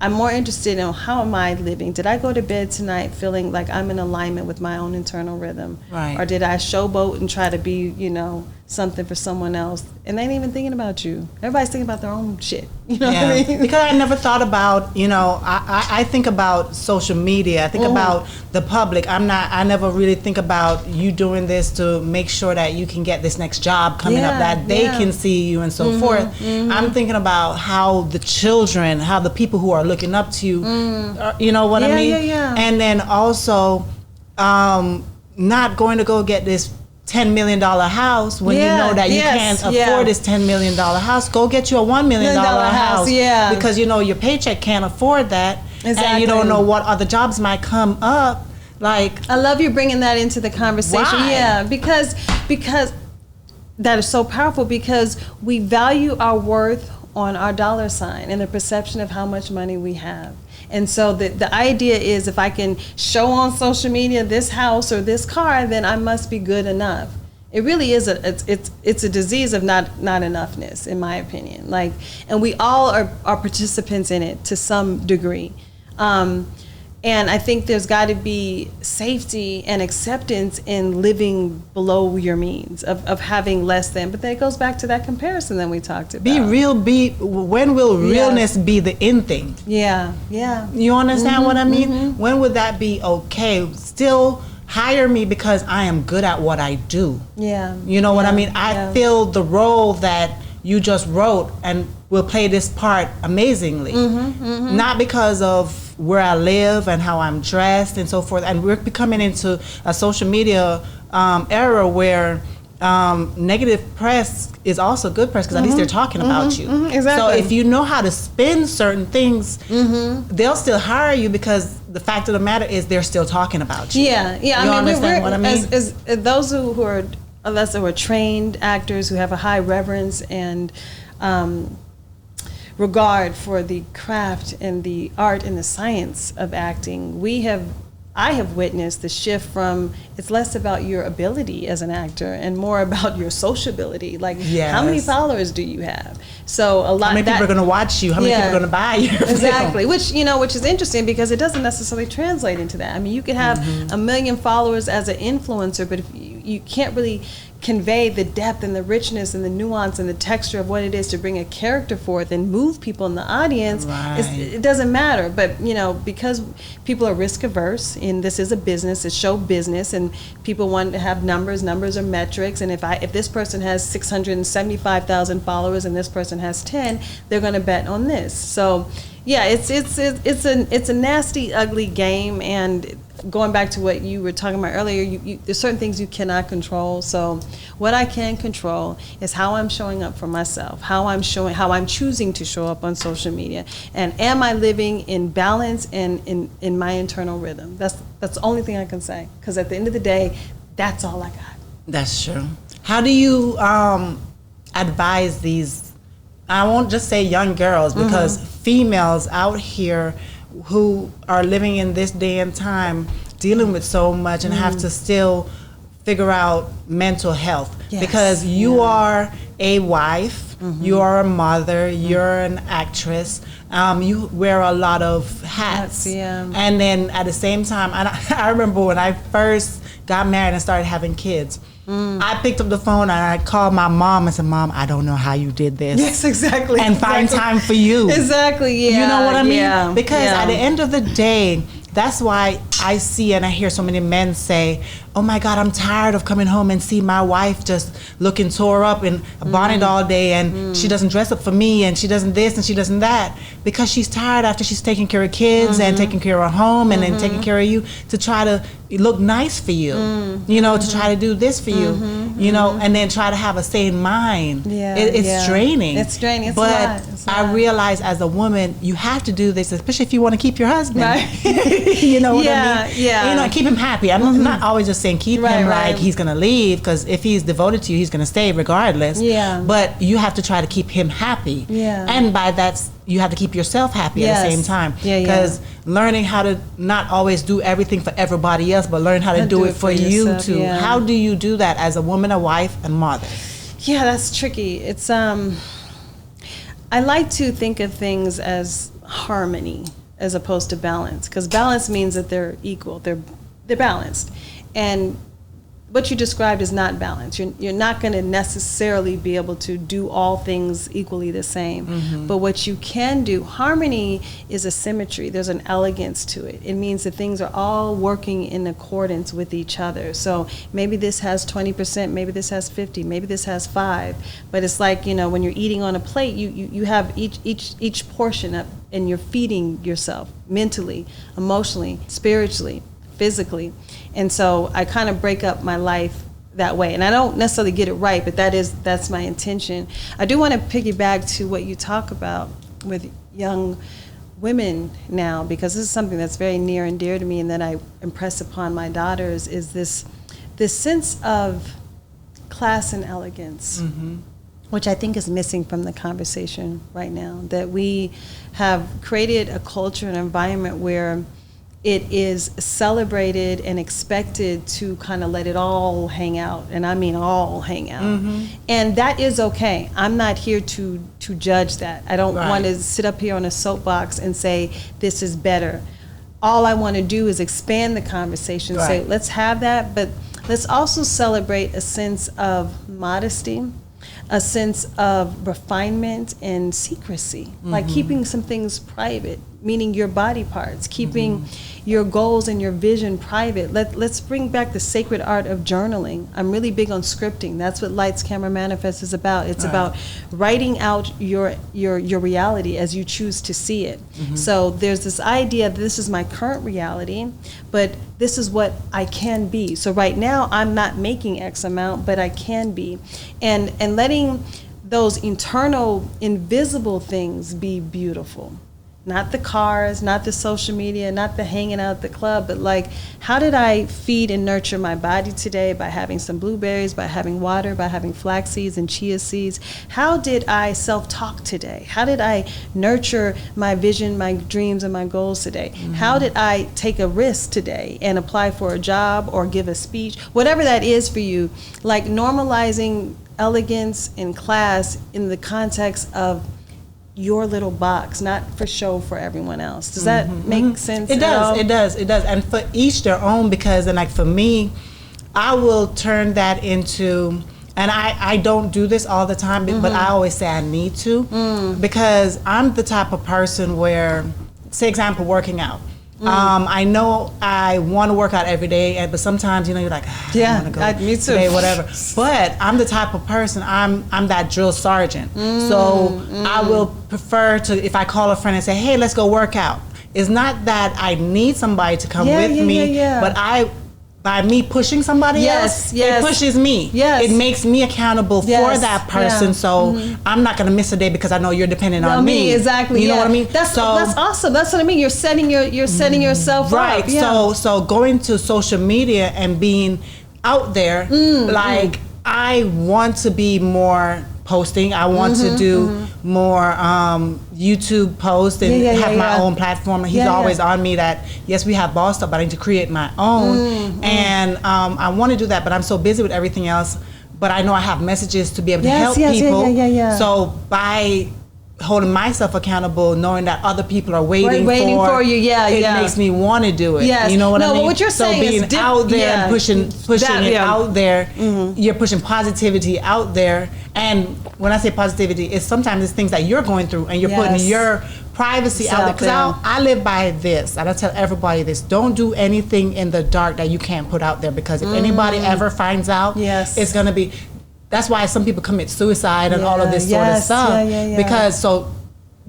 I'm more interested in how am I living? Did I go to bed tonight feeling like I'm in alignment with my own internal rhythm? Right. Or did I showboat and try to be, something for someone else? And they ain't even thinking about you. Everybody's thinking about their own shit. You know what I mean? Because I never thought about, I think about social media. I think about the public. I never really think about you doing this to make sure that you can get this next job coming up, that they can see you and so forth. I'm thinking about how the children, how the people who are looking up to you, you know what I mean? Yeah. And then also not going to go get this $10 million house when you know that you can't afford this $10 million house. Go get you a $1 million house. Yeah. Because your paycheck can't afford that. Exactly. And you don't know what other jobs might come up. Like, I love you bringing that into the conversation. Why? Yeah, because that is so powerful, because we value our worth on our dollar sign and the perception of how much money we have. And so the idea is, if I can show on social media this house or this car, then I must be good enough. It really is it's a disease of not enoughness, in my opinion. Like, and we all are participants in it to some degree. And I think there's got to be safety and acceptance in living below your means, of having less than. But then it goes back to that comparison that we talked about. be real. When will realness be the in thing? Yeah. You understand what I mean? When would that be okay? Still hire me because I am good at what I do. Yeah. You know what I mean? I feel the role that you just wrote and will play this part amazingly. Not because of where I live and how I'm dressed and so forth. And we're becoming into a social media era where negative press is also good press, because at least they're talking about you. Exactly. So if you know how to spin certain things, they'll still hire you, because the fact of the matter is they're still talking about you. Yeah. You understand what I mean? As those who are trained actors who have a high reverence and regard for the craft and the art and the science of acting, I have witnessed the shift from, it's less about your ability as an actor and more about your sociability. Like, how many followers do you have? So a lot. How many people are going to watch you? How many people are going to buy you? Exactly. Which is interesting, because it doesn't necessarily translate into that. I mean, you can have 1 million followers as an influencer, but if you can't really convey the depth and the richness and the nuance and the texture of what it is to bring a character forth and move people in the audience, it doesn't matter. But because people are risk averse, and this is a business, it's show business, and people want to have numbers are metrics, and if this person has 675,000 followers and this person has 10, they're going to bet on this. So yeah, it's a nasty, ugly game. And going back to what you were talking about earlier, there's certain things you cannot control. So what I can control is how I'm showing up for myself, how I'm choosing to show up on social media, and am I living in balance and in my internal rhythm. That's the only thing I can say, because at the end of the day, that's all I got. That's true. How do you advise these, I won't just say young girls, because females out here who are living in this day and time, dealing with so much and have to still figure out mental health, because you are a wife, you are a mother, you're an actress, you wear a lot of hats, and then at the same time, I remember when I first got married and started having kids, I picked up the phone and I called my mom and said, "Mom, I don't know how you did this." Yes, exactly. And find time for you. Exactly, yeah. You know what I mean? Yeah, because at the end of the day, that's why I see and I hear so many men say, oh my God, I'm tired of coming home and see my wife just looking tore up in a bonnet all day, and she doesn't dress up for me, and she doesn't this and she doesn't that, because she's tired after she's taking care of kids and taking care of her home and then taking care of you, to try to look nice for you, you know, to try to do this for you, you know, and then try to have a sane mind. It's draining. It's draining. It's but a lot. It's a lot. I realize as a woman, you have to do this, especially if you want to keep your husband. Right. You know what I mean? Yeah. You know, keep him happy. I'm not always just saying keep him like he's going to leave, because if he's devoted to you, he's going to stay regardless. Yeah. But you have to try to keep him happy. Yeah. And by that, you have to keep yourself happy at the same time. Because learning how to not always do everything for everybody else, but learn how to do it for you yourself, too. yeah. How do you do that as a woman, a wife, and mother? Yeah, that's tricky. It's I like to think of things as harmony as opposed to balance, because balance means that they're equal, they're balanced, and what you described is not balance. You're not going to necessarily be able to do all things equally the same. But what you can do, harmony is a symmetry. There's an elegance to it. It means that things are all working in accordance with each other. So maybe this has 20%, maybe this has 50, maybe this has 5. But it's like, you know, when you're eating on a plate, you have each portion up, and you're feeding yourself mentally, emotionally, spiritually, physically. And so I kind of break up my life that way. And I don't necessarily get it right, but that's my intention. I do want to piggyback to what you talk about with young women now, because this is something that's very near and dear to me, and that I impress upon my daughters, is this sense of class and elegance, which I think is missing from the conversation right now. That we have created a culture and environment where it is celebrated and expected to kind of let it all hang out, and I mean all hang out. And that is okay. I'm not here to judge that. I don't want to sit up here on a soapbox and say this is better. All I want to do is expand the conversation, say let's have that, but let's also celebrate a sense of modesty, a sense of refinement and secrecy, like keeping some things private, meaning your body parts, keeping your goals and your vision private. Let's bring back the sacred art of journaling. I'm really big on scripting. That's what Lights, Camera, Manifest is about. It's about writing out your reality as you choose to see it. So there's this idea that this is my current reality, but this is what I can be. So right now I'm not making X amount, but I can be. And letting those internal, invisible things be beautiful. Not the cars, not the social media, not the hanging out at the club, but like, how did I feed and nurture my body today by having some blueberries, by having water, by having flax seeds and chia seeds? How did I self-talk today? How did I nurture my vision, my dreams, and my goals today? How did I take a risk today and apply for a job or give a speech? Whatever that is for you, like normalizing elegance and class in the context of your little box, not for show for everyone else. Does that make sense? It does. And for each their own, because then like for me, I will turn that into, and I don't do this all the time, but I always say I need to, because I'm the type of person where, say example, working out. I know I want to work out every day, but sometimes, you know, you're like, I want to go me too. today, whatever. But I'm the type of person, I'm that drill sergeant. So I will prefer to, if I call a friend and say, hey, let's go work out. It's not that I need somebody to come with me, but by me pushing somebody else, it pushes me. It makes me accountable for that person. So I'm not going to miss a day because I know you're dependent on me. Exactly. You know what I mean? That's awesome. That's what I mean. You're setting yourself up. Right. So going to social media and being out there, like I want to be more posting. I want to do more YouTube posts and have my own platform. He's always on me that, yes, we have Boss Talk, but I need to create my own. And I want to do that, but I'm so busy with everything else. But I know I have messages to be able to help people. So by holding myself accountable, knowing that other people are waiting for you, it makes me want to do it. You know what I mean? What you're saying being is out there and pushing it out there, you're pushing positivity out there, And when I say positivity, it's sometimes it's things that you're going through and you're putting your privacy out there. Because I live by this, and I tell everybody this: don't do anything in the dark that you can't put out there, because if anybody ever finds out, it's going to be. That's why some people commit suicide and all of this sort of stuff. Because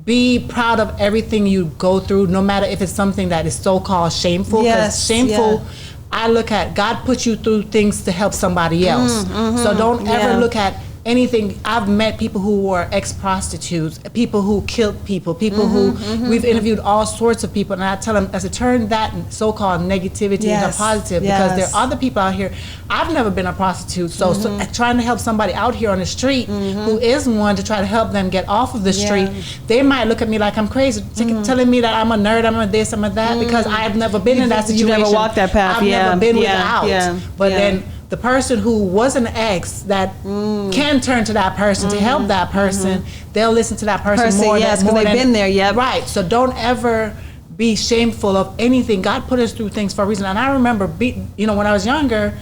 be proud of everything you go through, no matter if it's something that is so-called shameful. Because shameful, I look at God put you through things to help somebody else. So don't ever look at anything. I've met people who were ex-prostitutes, people who killed people, people who we've interviewed all sorts of people, and I tell them, as it turn that so-called negativity into positive, because there are other people out here. I've never been a prostitute, so trying to help somebody out here on the street who is one, to try to help them get off of the street, they might look at me like I'm crazy, telling me that I'm a nerd, I'm a this, I'm a that, because I've never been in that situation. You never walked that path. I've never been without. But then the person who was an ex that can turn to that person to help that person, they'll listen to that person more. Yes, because they've been there. Right. So don't ever be shameful of anything. God put us through things for a reason. And I remember, when I was younger,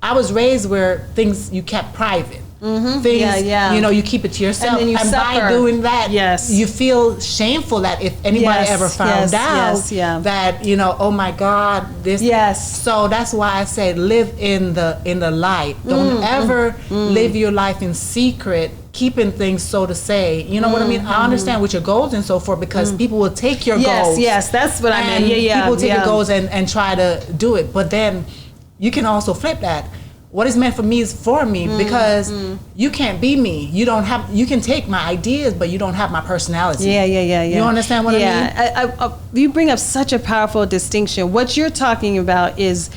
I was raised where things you kept private. Things, you keep it to yourself, and by doing that, you feel shameful that if anybody ever found out that oh my God, this. So that's why I say live in the light. Don't ever live your life in secret, keeping things so to say. You know what I mean? I understand with your goals and so forth, because people will take your goals. Yes, that's what I meant. People will take your goals and try to do it, but then you can also flip that. What is meant for me is for me, because you can't be me. You can take my ideas, but you don't have my personality. You understand what I mean? You bring up such a powerful distinction. What you're talking about is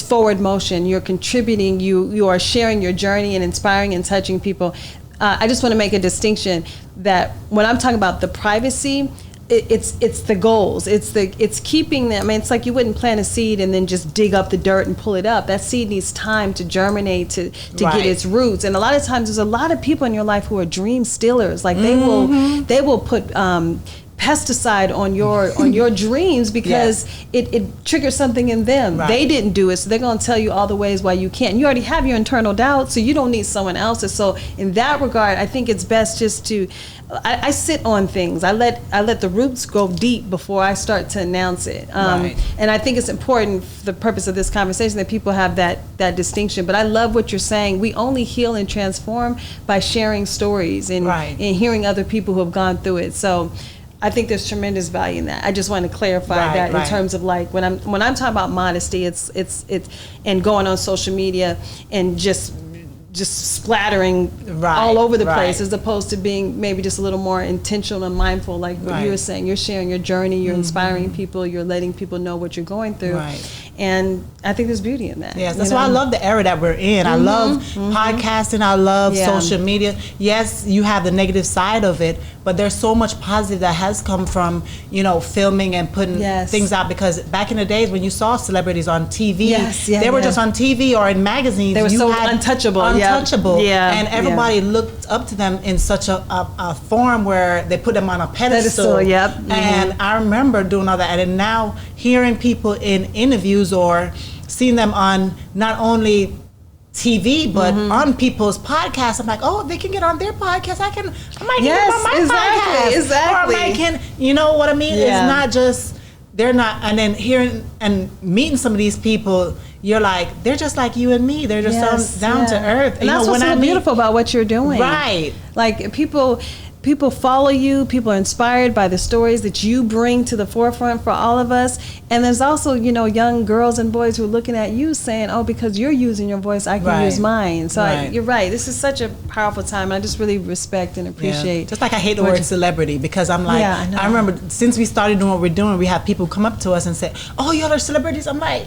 forward motion. You're contributing. You are sharing your journey and inspiring and touching people. I just want to make a distinction that when I'm talking about the privacy, it's the goals. It's keeping them. I mean, it's like you wouldn't plant a seed and then just dig up the dirt and pull it up. That seed needs time to germinate, to get its roots. And a lot of times, there's a lot of people in your life who are dream stealers. Like they will put pesticide on your dreams because it triggers something in them. They didn't do it, so they're going to tell you all the ways why you can't. You already have your internal doubt, so you don't need someone else's. So in that regard, I think it's best just to. I sit on things. I let the roots go deep before I start to announce it. And I think it's important for the purpose of this conversation that people have that distinction. But I love what you're saying. We only heal and transform by sharing stories and hearing other people who have gone through it. So I think there's tremendous value in that. I just want to clarify that in terms of like when I'm talking about modesty, it's and going on social media and just splattering all over the place, as opposed to being maybe just a little more intentional and mindful, like what you were saying. You're sharing your journey, you're inspiring people, you're letting people know what you're going through. And I think there's beauty in that. Yes, that's why I love the era that we're in. I love podcasting, I love social media. Yes, you have the negative side of it, but there's so much positive that has come from, filming and putting things out, because back in the days when you saw celebrities on TV, they were just on TV or in magazines. They were so untouchable. And everybody looked up to them in such a form where they put them on a pedestal. And I remember doing all that, and then now hearing people in interviews or seeing them on not only TV but on people's podcasts, I'm like, oh, they can get on their podcast. I might get on my podcast. Or I might you know what I mean? It's not just they're not. And then hearing and meeting some of these people, you're like, they're just like you and me. They're just down to earth. And that's what's so beautiful about what you're doing. Like people follow you. People are inspired by the stories that you bring to the forefront for all of us. And there's also, young girls and boys who are looking at you saying, oh, because you're using your voice, I can use mine. So you're right. This is such a powerful time. I just really respect and appreciate. Just like I hate the word celebrity, because I'm like, I remember since we started doing what we're doing, we have people come up to us and say, oh, y'all are celebrities. I'm like,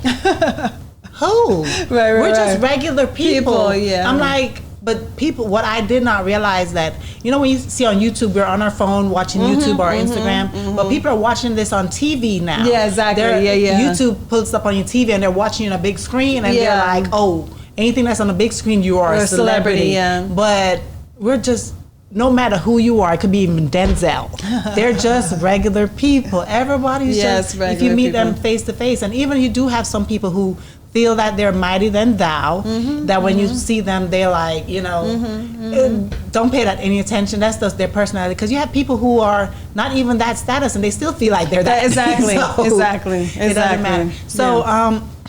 who? We're just regular people. I'm like, but people, what I did not realize that, when you see on YouTube, we're on our phone watching YouTube or Instagram, but people are watching this on TV now. YouTube pulls up on your TV and they're watching you on a big screen, and they're like, oh, anything that's on the big screen, you are a celebrity. But we're just, no matter who you are, it could be even Denzel. They're just regular people. Everybody's just, if you meet them face to face, and even you do have some people who feel that they're mighty than thou, that when you see them, they're like, don't pay that any attention. That's just their personality. Because you have people who are not even that status and they still feel like they're that. Exactly, So exactly. It doesn't matter. So,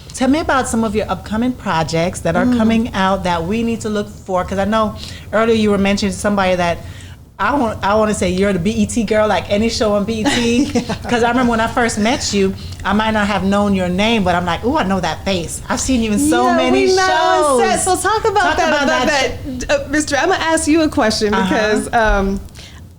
tell me about some of your upcoming projects that are coming out that we need to look for. Because I know earlier you were mentioning somebody that I want to say you're the BET girl, like any show on BET. Because I remember when I first met you, I might not have known your name, but I'm like, oh, I know that face. I've seen you in so many shows. So talk about that. Mr. I'm gonna ask you a question because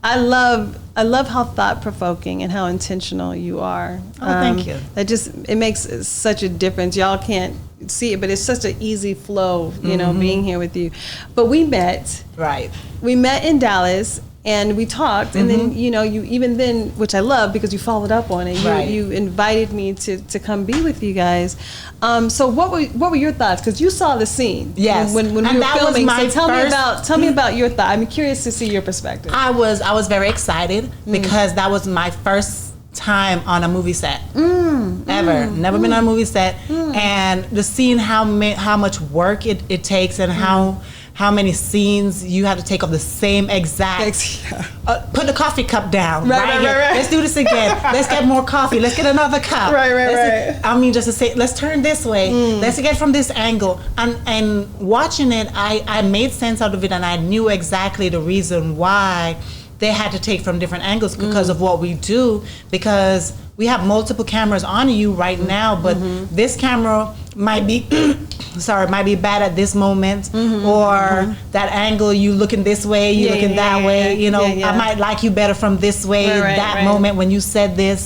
I love how thought-provoking and how intentional you are. Oh, thank you. It makes such a difference. Y'all can't see it, but it's such an easy flow, being here with you. But we met. Right. We met in Dallas. And we talked, and then you even then, which I love because you followed up on it. You invited me to come be with you guys. So what were your thoughts? Because you saw the scene, when we were filming. So tell me about your thought. I'm curious to see your perspective. I was very excited because that was my first time on a movie set ever. Never been on a movie set, and the seeing how much work it takes and how many scenes you have to take of the same exact. Put the coffee cup down. Right. Let's do this again. Let's get more coffee. Let's get another cup. Right. I mean, just to say, let's turn this way. Let's get from this angle. And watching it, I made sense out of it, and I knew exactly the reason why they had to take from different angles because of what we do. Because we have multiple cameras on you right now, but this camera might be bad at this moment, or that angle, you looking this way, you looking that way. I might like you better from this way, moment when you said this.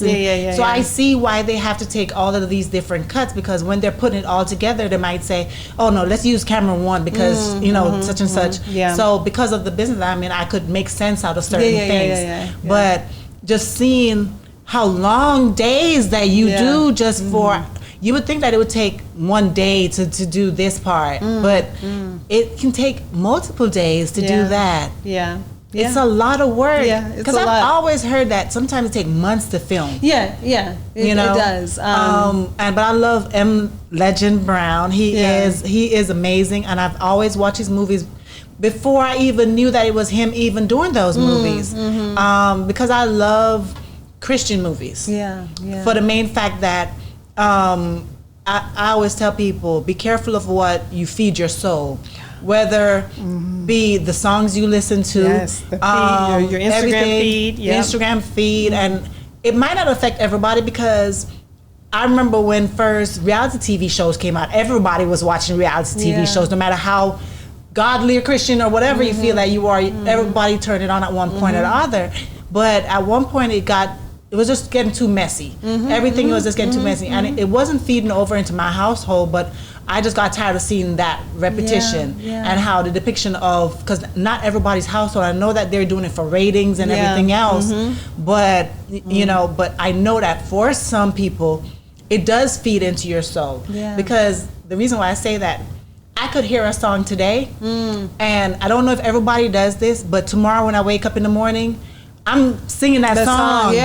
So I see why they have to take all of these different cuts, because when they're putting it all together, they might say, oh no, let's use camera one because such and such. So because of the business I'm in, I could make sense out of certain things. But just seeing how long days that you do just for, you would think that it would take one day to do this part, but it can take multiple days to do that. It's a lot of work. Because I've always heard that sometimes it takes months to film. It does. But I love M. Legend Brown. He is amazing, and I've always watched his movies before I even knew that it was him even doing those movies. Because I love Christian movies. For the main fact that I always tell people, be careful of what you feed your soul, whether be the songs you listen to, your Instagram feed, and it might not affect everybody, because I remember when first reality TV shows came out, everybody was watching reality TV shows, no matter how godly or Christian or whatever you feel that you are, everybody turned it on at one point or the other. But at one point it was just getting too messy. Everything was just getting too messy. And it wasn't feeding over into my household, but I just got tired of seeing that repetition and how the depiction of, because not everybody's household, I know that they're doing it for ratings and everything else, but but I know that for some people, it does feed into your soul. Because the reason why I say that, I could hear a song today, and I don't know if everybody does this, but tomorrow when I wake up in the morning, I'm singing that song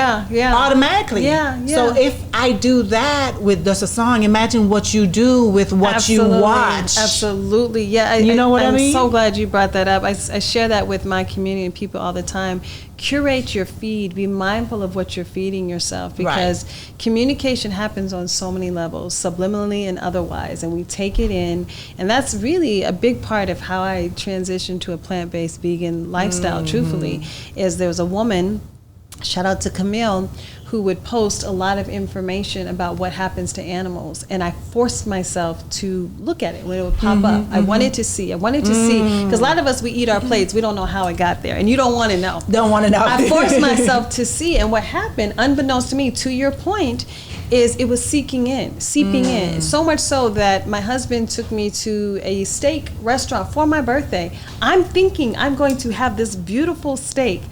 automatically. So if I do that with just a song, imagine what you do with what you watch. Absolutely. Yeah. You know what I mean? I'm so glad you brought that up. I share that with my community and people all the time. Curate your feed. Be mindful of what you're feeding yourself, because communication happens on so many levels, subliminally and otherwise, and we take it in. And that's really a big part of how I transitioned to a plant-based vegan lifestyle, truthfully, is there was a woman, shout out to Camille, who would post a lot of information about what happens to animals, and I forced myself to look at it when it would pop up. I wanted to see, because a lot of us, we eat our plates, we don't know how it got there, and you don't want to know. I forced myself to see, and what happened, unbeknownst to me, to your point, is it was seeping in. So much so that my husband took me to a steak restaurant for my birthday. I'm thinking I'm going to have this beautiful steak.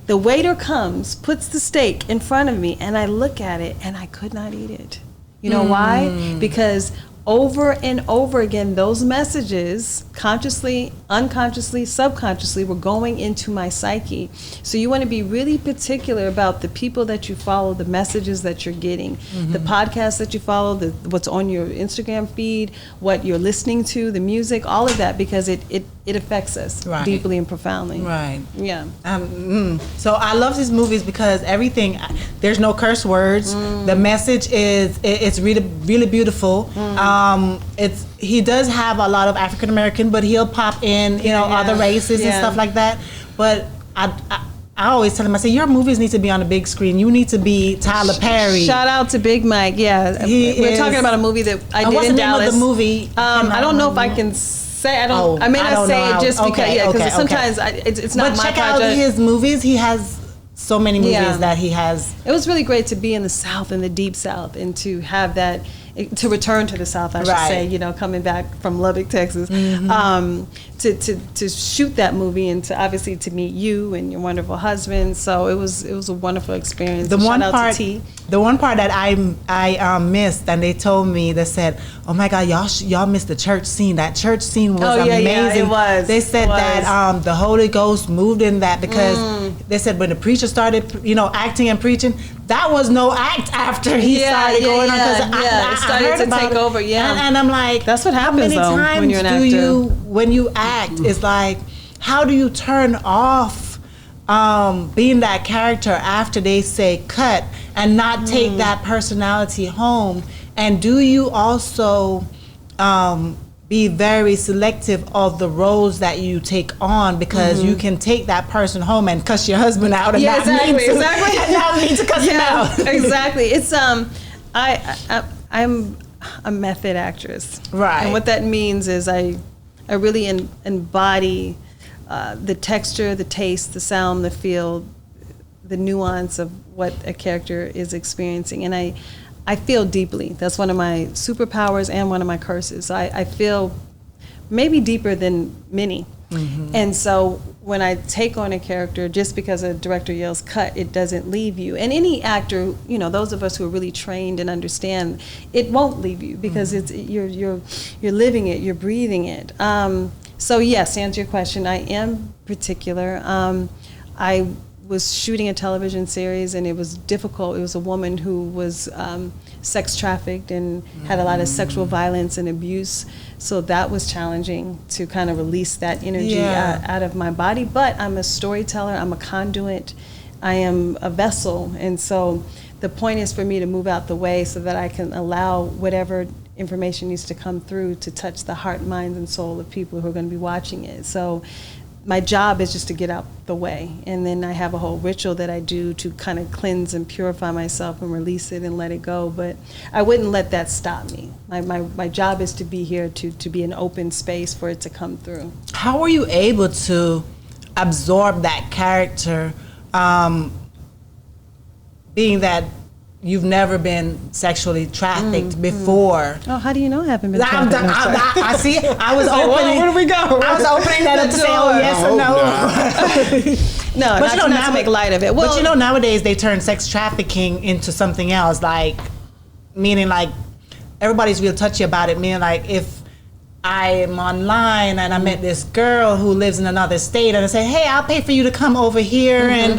The waiter comes, puts the steak in front of me, and I look at it, and I could not eat it. You know why? Because over and over again, those messages, consciously, unconsciously, subconsciously, were going into my psyche. So you want to be really particular about the people that you follow, the messages that you're getting, the podcasts that you follow, what's on your Instagram feed, what you're listening to, the music, all of that, because it affects us deeply and profoundly. Right. Yeah. So I love these movies because everything, there's no curse words. The message it's really, really beautiful. He does have a lot of African American, but he'll pop in, other races and stuff like that. But I always tell him, I say, your movies need to be on the big screen. You need to be Tyler Perry. Shout out to Big Mike. Yeah, we're talking about a movie that I did in Dallas. What's the name of the movie? I don't know if I can say. I don't. I may not say it just because. Because sometimes it's not my project. But check out his movies. He has so many movies that he has. It was really great to be in the South, in the deep South, and to have that. To return to the South, I should say, coming back from Lubbock, Texas, to shoot that movie and to obviously to meet you and your wonderful husband. So it was a wonderful experience. The one part that I missed, and they told me, they said, "Oh my God, y'all missed the church scene. That church scene was amazing." Yeah, it was. They said that the Holy Ghost moved in that because they said when the preacher started, acting and preaching, that was no act after he started going on because it started to take over. And I'm like, that's what happens how many times when you're an actor. When you act, it's like, how do you turn off being that character after they say cut and not take that personality home? And do you also be very selective of the roles that you take on, because you can take that person home and cuss your husband out and not mean to cuss him out. Exactly. It's I'm a method actress, right? And what that means is I really embody the texture, the taste, the sound, the feel, the nuance of what a character is experiencing, and I feel deeply. That's one of my superpowers and one of my curses. I feel maybe deeper than many. And so when I take on a character, just because a director yells cut, it doesn't leave you. And any actor, those of us who are really trained and understand, it won't leave you because it's you're living it, you're breathing it. So yes, to answer your question, I am particular. I was shooting a television series, and it was difficult. It was a woman who was sex trafficked and had a lot of sexual violence and abuse. So that was challenging to kind of release that energy out of my body. But I'm a storyteller. I'm a conduit. I am a vessel. And so the point is for me to move out the way so that I can allow whatever information needs to come through to touch the heart, mind, and soul of people who are going to be watching it. So my job is just to get out the way, and then I have a whole ritual that I do to kind of cleanse and purify myself and release it and let it go. But I wouldn't let that stop me. My job is to be here to be an open space for it to come through. How were you able to absorb that character, being that you've never been sexually trafficked before? Oh, how do you know I haven't been trafficked? I see. I was opening. Where do we go? I was opening that up to say, oh, yes or no. No, but not to make light of it. Well, but nowadays they turn sex trafficking into something else, meaning everybody's real touchy about it. Meaning if I am online and I met this girl who lives in another state, and I say, hey, I'll pay for you to come over here, and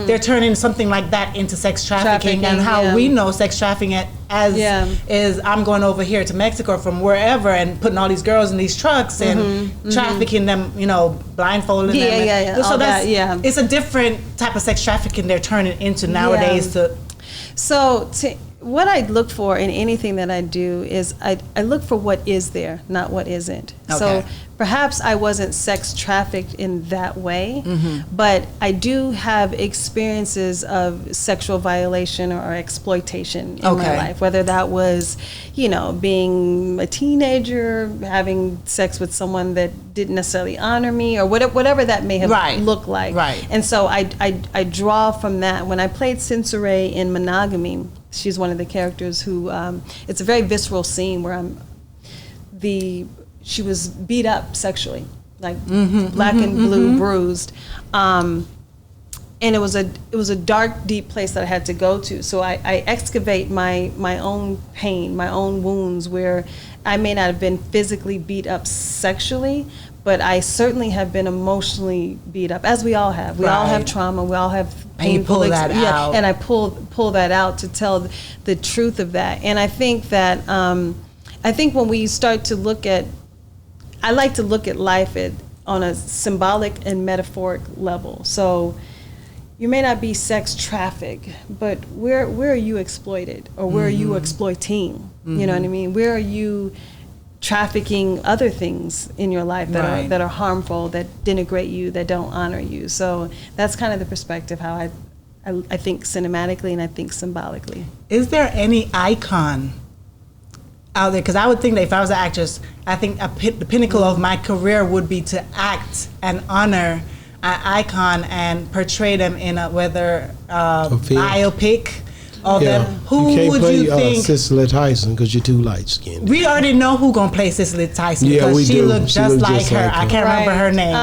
they're turning something like that into sex trafficking. And how we know sex trafficking is I'm going over here to Mexico from wherever and putting all these girls in these trucks and trafficking them, blindfolding them. So it's a different type of sex trafficking they're turning into nowadays. What I look for in anything that I do is I look for what is there, not what isn't. Okay. So perhaps I wasn't sex trafficked in that way, but I do have experiences of sexual violation or exploitation in my life, whether that was, being a teenager, having sex with someone that didn't necessarily honor me, or whatever that may have looked like. Right. And so I draw from that. When I played Sensore in Monogamy, she's one of the characters who, it's a very visceral scene where she was beat up sexually, black and blue, bruised. and it was a dark, deep place that I had to go to. So I excavate my own pain, my own wounds, where I may not have been physically beat up sexually, but I certainly have been emotionally beat up, as we all have. We all have trauma. We all have painful. And you pull that out. And I pull that out to tell the truth of that. And I think that when we start to look at, I like to look at life on a symbolic and metaphoric level. So you may not be sex trafficked, but where are you exploited, or where are you exploiting? You know what I mean? Where are you trafficking other things in your life that are harmful, that denigrate you, that don't honor you? So that's kind of the perspective how I think cinematically and I think symbolically. Is there any icon out there? Because I would think that if I was an actress, I think the pinnacle of my career would be to act and honor an icon and portray them in a biopic of them. Who you can't would play, you think? Cicely Tyson because you're too light skinned. We already know who's gonna play Cicely Tyson because she looked just like her. I can't remember her name.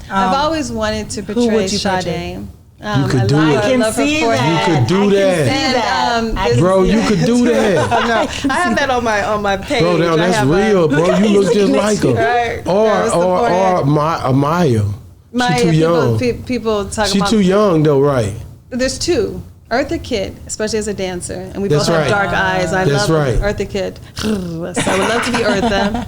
I've always wanted to portray Sade. You could do it. I can see that. You could do that. Bro, you could do that. I have that on my page. Bro, now that's real, bro. You look just like her. Right. Or Maya. She's too young. People talk about. She's too young though, right? There's two. Eartha Kitt, especially as a dancer, and we That's both right. have dark eyes. I That's love right. Eartha Kitt. So I would love to be Eartha.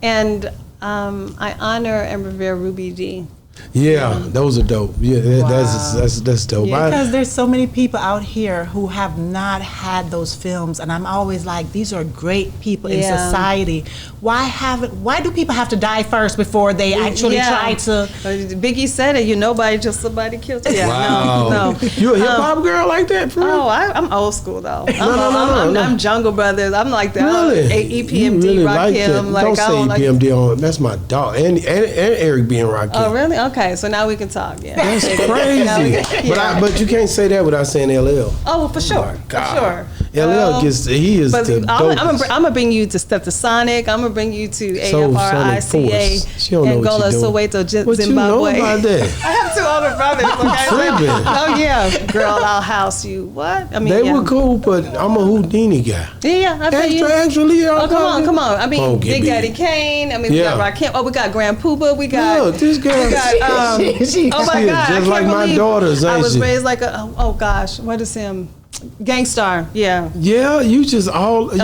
And I honor and revere Ruby Dee. Yeah, those are dope. Yeah, that's dope. Yeah, because there's so many people out here who have not had those films, and I'm always like, these are great people in society. Why do people have to die first before they actually try to? Biggie said it. Nobody till somebody kills you. Wow. No. You a hip hop girl like that, for real? Oh, I'm old school though. No. I'm Jungle Brothers. I'm like that. Really? EPMD, really Rakim. Don't say EPMD on. That's my dog. And Eric being Rakim. Oh, really? Okay, so now we can talk. Yeah. That's crazy. But you can't say that without saying LL. Oh, for sure. Oh my God. For sure. LL he is the dopest. I'm gonna bring you to Step to Sonic. I'm gonna bring you to Sonic AFRICA, Force. She don't know what Angola, you doing. Soweto, What Zimbabwe. you know about that? I have two older brothers. Okay? Tripping. Oh yeah, girl, I'll house you. What? I mean, They were cool, but I'm a Houdini guy. Yeah, I feel you. Actually, Oh, come on. I mean, Big Daddy Kane. I mean, we got Rakim. Oh, we got Grand Poobah. We got. Look, this girl. We got, oh my She God! is I just can't like my believe daughters, I ain't was she? raised like a. Oh gosh, what is him? Gangstar. Yeah. Yeah, you just all.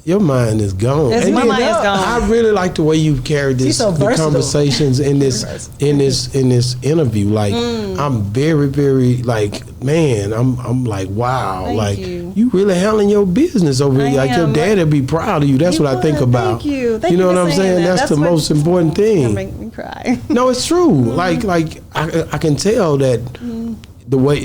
Your mind is gone. My mind is gone. I really like the way you carried this the conversations in this interview. Like I'm very, very like, man. I'm like, wow. Thank like you. really handling your business over here. Like your dad'd be proud of you. That's what I think about. Thank you. You know what I'm saying? That's the most important thing. Gonna make me cry. No, it's true. Like I can tell that. The way,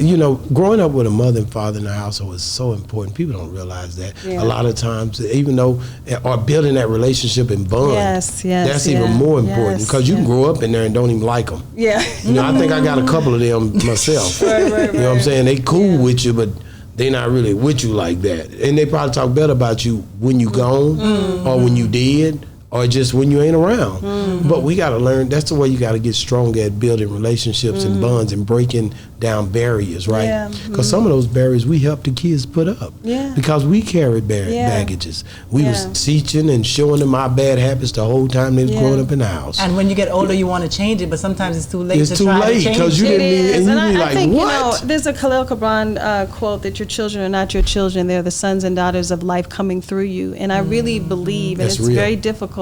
growing up with a mother and father in the household is so important. People don't realize that. A lot of times, even though, or building that relationship and bond, that's even more important because you can grow up in there and don't even like them. Yeah. I think I got a couple of them myself. Right. You know what I'm saying? They cool with you, but they not really with you like that. And they probably talk better about you when you gone or when you did. Or just when you ain't around. But we got to learn, that's the way you got to get stronger at building relationships and bonds and breaking down barriers, right? Because some of those barriers we help the kids put up. Because we carried baggages. We was teaching and showing them our bad habits the whole time they was growing up in the house. And when you get older, you want to change it, but sometimes it's too late to try to change it. Because you didn't even, and you be like, think, what? There's a Khalil Gibran quote that your children are not your children, they're the sons and daughters of life coming through you. And I really believe, and it's very difficult,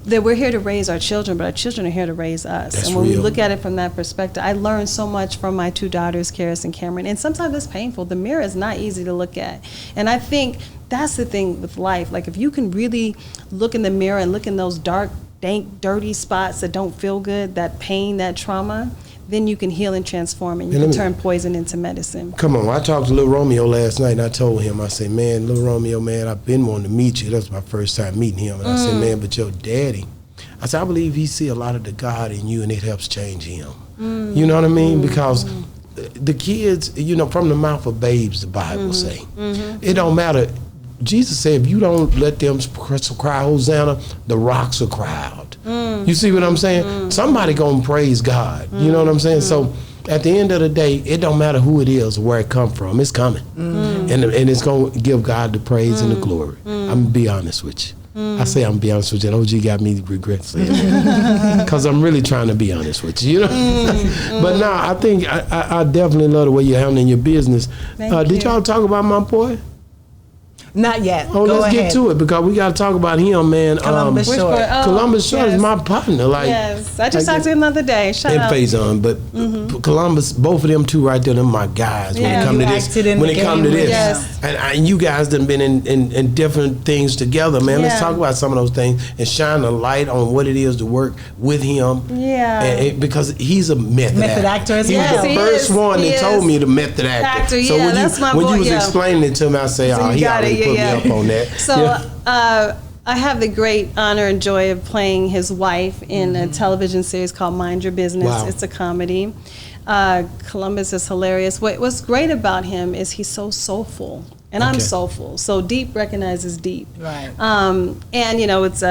that we're here to raise our children, but our children are here to raise us. That's and when real. we look at it from that perspective, I learned so much from my two daughters, Caryn and Caryn. And sometimes it's painful. The mirror is not easy to look at. And I think that's the thing with life. Like if you can really look in the mirror and look in those dark, dank, dirty spots that don't feel good, that pain, that trauma, then you can heal and transform, and you can turn poison into medicine. Come on, I talked to Little Romeo last night, and I told him, I said, man, Little Romeo, man, I've been wanting to meet you. That was my first time meeting him. And I said, man, but your daddy, I said, I believe he see a lot of the God in you, and it helps change him. You know what I mean? Because the kids, from the mouth of babes, the Bible say, it don't matter. Jesus said, if you don't let them cry Hosanna, the rocks will cry out. You see what I'm saying? Somebody gonna praise God. You know what I'm saying? So at the end of the day, it don't matter who it is or where it come from. It's coming, and it's gonna give God the praise and the glory. I'm gonna be honest with you. I say I'm gonna be honest with you. And OG got me regret saying that because I'm really trying to be honest with you. You know, but no, I think I definitely love the way you're handling your business. Did y'all talk about my boy? Not yet. Oh, Go let's ahead. get to it because we got to talk about him, man. Columbus Short. Columbus Short is my partner. Like, yes, I just talked to him the other day. Shout and out. Faison, but Columbus, both of them two right there, them my guys. When Yeah. it come to You this, acted in when the it come to game this, with Yes. and you guys done been in different things together, man. Let's Yeah. talk about some of those things and shine a light on what it is to work with him. Yeah. and because he's a method actor as He well. was the He first is. one He that told is. me the method actor. So yeah, when that's my when boy, you was yeah. explaining it to me, I say, So oh, you he got already it, put yeah, me up on that. So Yeah. I have the great honor and joy of playing his wife in a television series called Mind Your Business. Wow. It's a comedy. Columbus is hilarious. What's great about him is he's so soulful, and I'm Okay. soulful. So deep recognizes deep. Right. And it's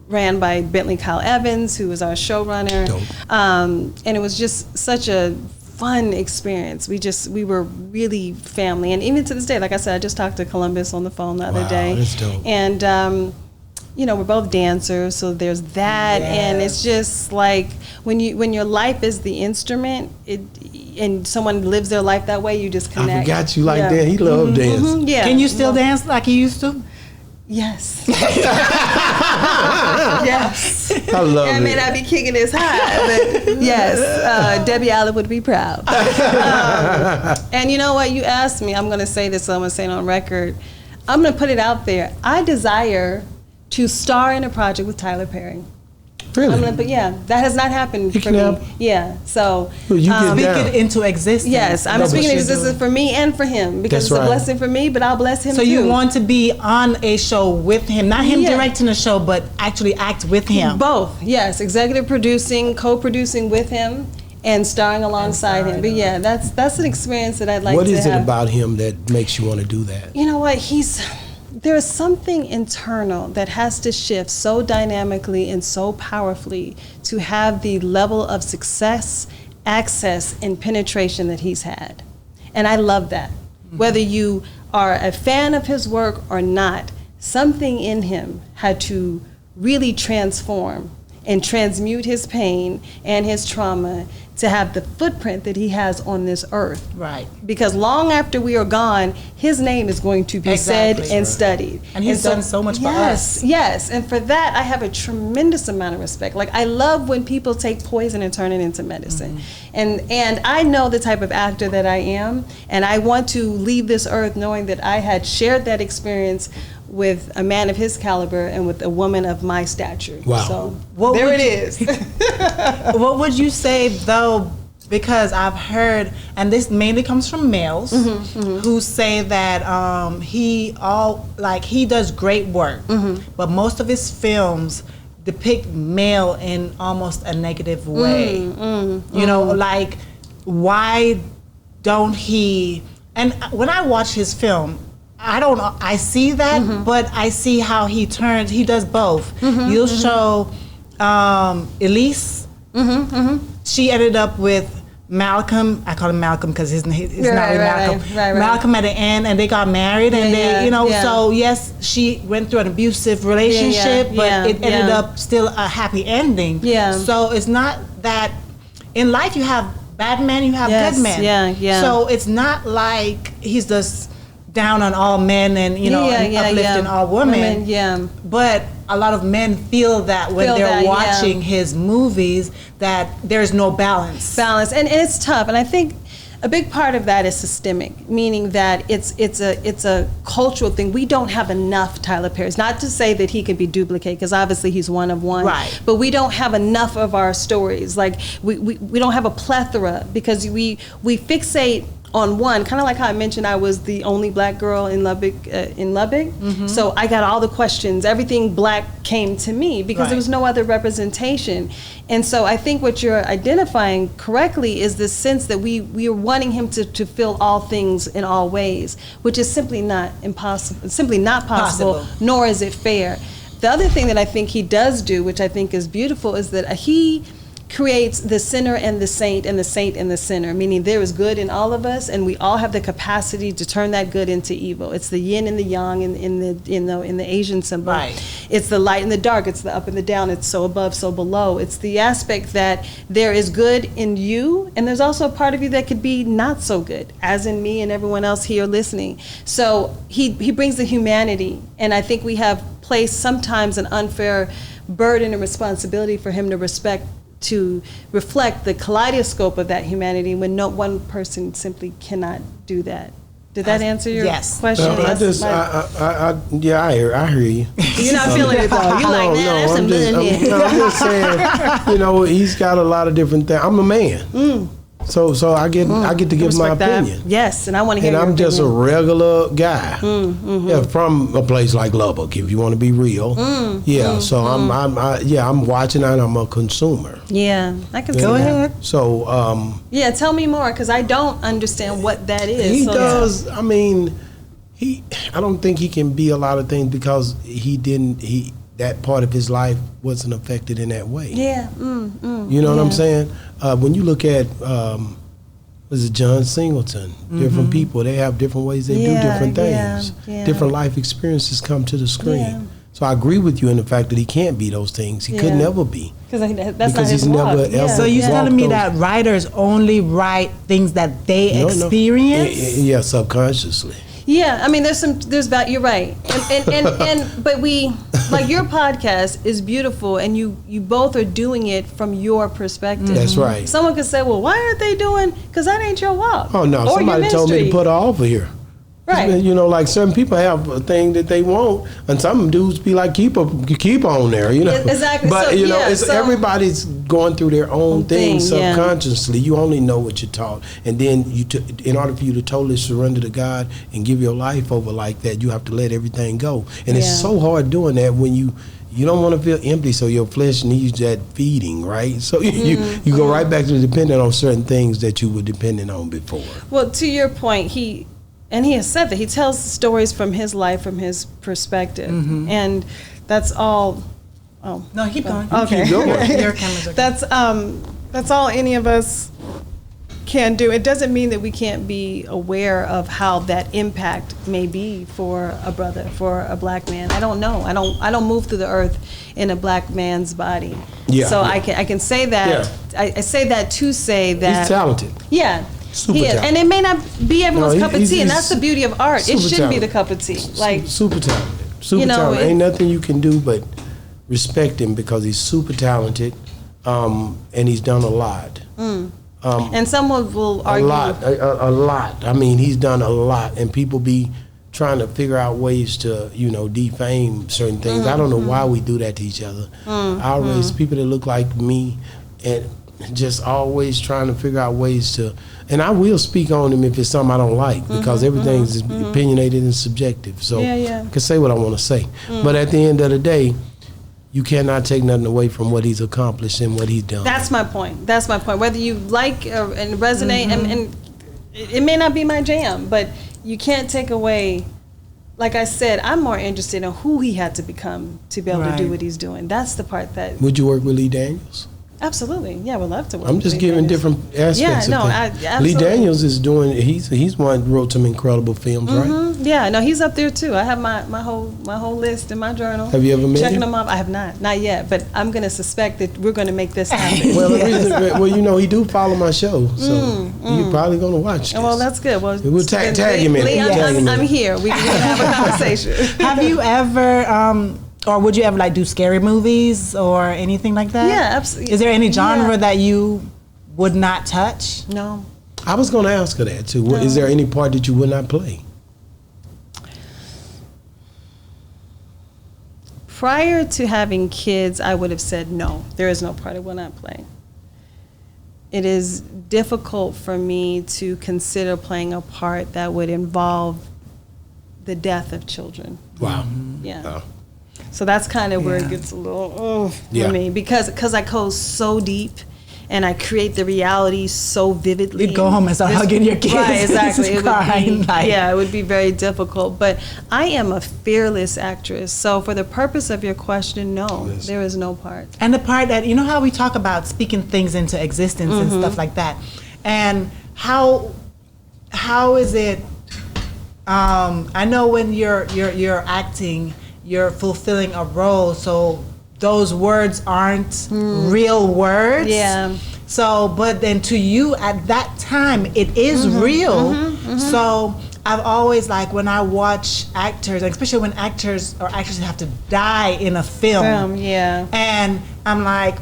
ran by Bentley Kyle Evans, who was our showrunner. Dope. And it was just such a fun experience. We were really family, and even to this day, like I said, I just talked to Columbus on the phone the other Wow, day, that's dope. and we're both dancers, so there's that, and it's just like when your life is the instrument, and someone lives their life that way, you just connect. I forgot you like Yeah. that. He loved dance. Yeah. Can you still dance like you used to? Yes. Yes. I love I may it. not be kicking as high, but yes, Debbie Allen would be proud. And you know what? You asked me. I'm going to say this. So I'm going to say it on record. I'm going to put it out there. I desire to star in a project with Tyler Perry. Really? But yeah, that has not happened It for can me. happen. Yeah. So Well, you get Speak down. it into existence. yes, I'm No, but speaking you of this is for me and for him because That's it's a right. blessing for me, but I'll bless him So too. you want to be on a show with him, not him Yeah. directing the show, but actually act with him. Both, yes. Executive producing, co-producing with him, and starring alongside him. But yeah, that's an experience that I'd like What to is have. it about him that makes you want to do that? You know what? There's something internal that has to shift so dynamically and so powerfully to have the level of success, access, and penetration that he's had. And I love that. Whether you are a fan of his work or not, something in him had to really transform and transmute his pain and his trauma to have the footprint that he has on this earth. Right. Because long after we are gone, his name is going to be Exactly. said and studied. And he's done so much for yes, us. Yes, and for that I have a tremendous amount of respect. Like I love when people take poison and turn it into medicine. And I know the type of actor that I am, and I want to leave this earth knowing that I had shared that experience with a man of his caliber and with a woman of my stature. Wow. So What there would it you- is. What would you say though? Because I've heard, and this mainly comes from males who say that he does great work, but most of his films depict male in almost a negative way. You know, like why don't he? And when I watch his film, I see that, but I see how he does both. You'll show Elise. She ended up with Malcolm. I call him Malcolm because his name is not Right, Malcolm. right. Malcolm at the end, and they got married, and Yeah. So yes, she went through an abusive relationship, but it ended up still a happy ending. Yeah. So it's not that in life you have bad men, you have Yes, good men. yeah. So it's not like he's just down on all men and and uplifting all women. Yeah. But a lot of men feel that when Feel they're that, yeah. watching his movies, that there's no balance. Balance, and it's tough. And I think a big part of that is systemic, meaning that it's a cultural thing. We don't have enough Tyler Perry's. Not to say that he can be duplicated, because obviously he's one of one. Right. But we don't have enough of our stories. Like we don't have a plethora, because we fixate on one, kind of like how I mentioned I was the only black girl in Lubbock. So I got all the questions. Everything black came to me because Right. there was no other representation. And so I think what you're identifying correctly is this sense that we are wanting him to fill all things in all ways, which is simply not impossible, simply not possible. Nor is it fair. The other thing that I think he does do, which I think is beautiful, is that he creates the sinner and the saint and the saint and the sinner, meaning there is good in all of us, and we all have the capacity to turn that good into evil. It's the yin and the yang in the Asian symbol. Right. It's the light and the dark. It's the up and the down. It's so above, so below. It's the aspect that there is good in you, and there's also a part of you that could be not so good, as in me and everyone else here listening. So he brings the humanity, and I think we have placed sometimes an unfair burden and responsibility for him to reflect the kaleidoscope of that humanity when no one person simply cannot do that. Did that answer your question? I hear you. You're not feeling it though. You're like, there's some good in here. I'm just saying, he's got a lot of different things. I'm a man. So I get to give my opinion. Yes, and I want to hear your opinion. And I'm just a regular guy. Mm-hmm. From a place like Lubbock, if you want to be real. So I'm watching and I'm a consumer. Yeah, I can see Go that. ahead. So yeah, tell me more, because I don't understand what that is. He does. I mean, I don't think he can be a lot of things because that part of his life wasn't affected in that way. Yeah. You know what I'm saying? When you look at, was it John Singleton? Different people, they have different ways they do different things. Yeah. Different life experiences come to the screen. Yeah. So I agree with you in the fact that he can't be those things. He could never be. That's Because not his he's never walk. ever So you're telling me those- that writers only write things that they experience? Yeah, subconsciously. Yeah, I mean, you're right, and but we, like, your podcast is beautiful, and you both are doing it from your perspective. That's right. Someone could say, well, why aren't they doing? Because that ain't your walk. Oh no, or somebody your told me to ministry. put her off of here. Right. Like certain people have a thing that they want, and some dudes be like, keep on there, Exactly. But So, everybody's going through their own thing yeah. subconsciously. You only know what you're taught, and then in order for you to totally surrender to God and give your life over like that, you have to let everything go, and it's so hard doing that when you don't want to feel empty, so your flesh needs that feeding, right? So you go right back to depending on certain things that you were dependent on before. Well, to your point, he has said that he tells stories from his life, from his perspective, and that's all. Oh No, keep going. Okay, Keep going. Your cameras are that's all any of us can do. It doesn't mean that we can't be aware of how that impact may be for a brother, for a black man. I don't know. I don't move through the earth in a black man's body. Yeah. So I can say that. Yeah. I say that to say that He's talented. Yeah. Super He is. talented. And it may not be everyone's No, cup of he's- tea, and he's that's the beauty of art. It super shouldn't be talented. the cup of tea. Like, Super talented. Super You know, talented. it- Ain't nothing you can do but respect him because he's super talented, and he's done a lot. and someone will A argue. lot. A lot. I mean, he's done a lot, and people be trying to figure out ways to, defame certain things. I don't know why we do that to each other. Our race, people that look like me, and just always trying to figure out ways to. And I will speak on him if it's something I don't like, because everything's opinionated and subjective. So Yeah. I can say what I want to say. But at the end of the day, you cannot take nothing away from what he's accomplished and what he's done. That's my point. Whether you like and resonate, and it may not be my jam, but you can't take away. Like I said, I'm more interested in who he had to become to be able to do Right. what he's doing. That's the part that. Would you work with Lee Daniels? Absolutely, yeah, we'd love to work. I'm with just Lee giving Daniels. different aspects Yeah, of no, things. absolutely. Lee Daniels is doing. He's one who wrote some incredible films, right? Yeah, no, he's up there too. I have my whole list in my journal. Have you ever met Checking him? them off. I have not yet, but I'm gonna suspect that we're gonna make this happen. Well, the reason, he do follow my show, so you're probably gonna watch this. Well, that's good. Well, We'll tag then him in it. Lee, We'll tag him in I'm it. here. We can have a conversation. Have you ever, or would you ever do scary movies or anything like that? Yeah, absolutely. Is there any genre Yeah. that you would not touch? No. I was gonna ask her that too. Is there any part that you would not play? Prior to having kids, I would have said no. There is no part I will not play. It is difficult for me to consider playing a part that would involve the death of children. Wow. Yeah. Oh. So that's kind of where it Yeah. gets a little Yeah. for me, because I go so deep and I create the reality so vividly. You'd go home and start hugging your kids. Right, exactly. It would be like, very difficult. But I am a fearless actress. So for the purpose of your question, no, there is no part. And the part that, you know how we talk about speaking things into existence and stuff like that. And how is it, I know when you're acting, you're fulfilling a role, so those words aren't real words. Yeah. So, but then to you at that time, it is real. So I've always, like, when I watch actors, especially when actors or actresses have to die in a film, and I'm like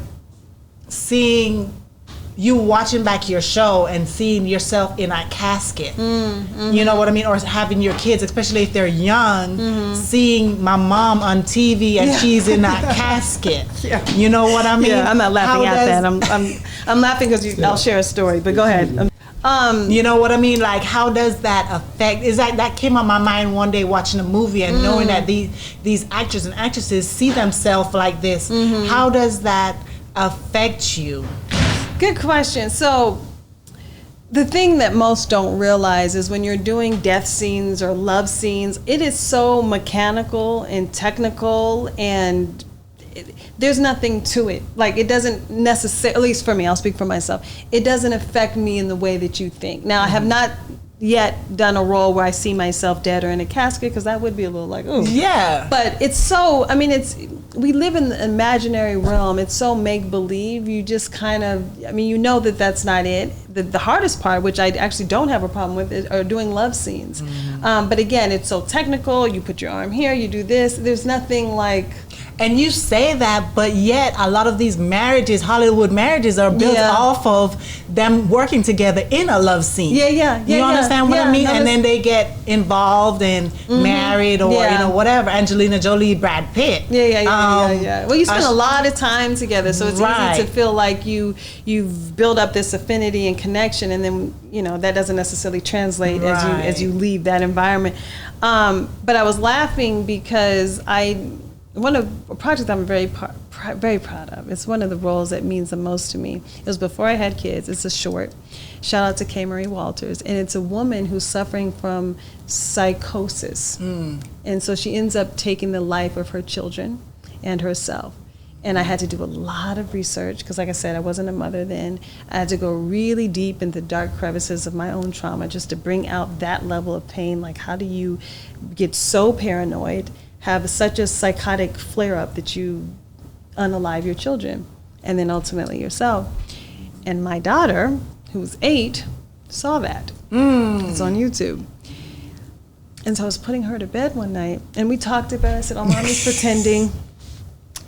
seeing you watching back your show and seeing yourself in a casket. You know what I mean? Or having your kids, especially if they're young, seeing my mom on TV and she's in that casket. You know what I mean? Yeah, I'm not laughing at that. I'm laughing because I'll share a story, but go ahead. You know what I mean? Like, how does that affect? Is that came on my mind one day watching a movie and knowing that these actors and actresses see themselves like this. How does that affect you? Good question. So the thing that most don't realize is when you're doing death scenes or love scenes, it is so mechanical and technical, and there's nothing to it. Like, it doesn't necessarily, at least for me, I'll speak for myself, it doesn't affect me in the way that you think. Now, I have not yet done a role where I see myself dead or in a casket, because that would be a little like, ooh. Yeah. But it's so, I mean, we live in the imaginary realm. It's so make-believe. You just kind of, I mean, you know that that's not it. The hardest part, which I actually don't have a problem with, are doing love scenes. But again, it's so technical. You put your arm here, you do this. There's nothing like... And you say that, but yet a lot of these marriages, Hollywood marriages, are built off of them working together in a love scene. You understand what I mean? And then they get involved and married, or you know, whatever. Angelina Jolie, Brad Pitt. Well, you spend a lot of time together, so it's easy to feel like you've built up this affinity and connection, and then, you know, that doesn't necessarily translate as you leave that environment. But I was laughing because a project I'm very proud of. It's one of the roles that means the most to me. It was before I had kids. It's a short. Shout out to K. Marie Walters. And it's a woman who's suffering from psychosis. And so she ends up taking the life of her children and herself. And I had to do a lot of research because, like I said, I wasn't a mother then. I had to go really deep into dark crevices of my own trauma just to bring out that level of pain. Like, how do you get so paranoid, have such a psychotic flare-up that you unalive your children and then ultimately yourself? And my daughter, who's 8, saw that. It's on YouTube. And so I was putting her to bed one night, and we talked about it. I said, oh, mommy's pretending.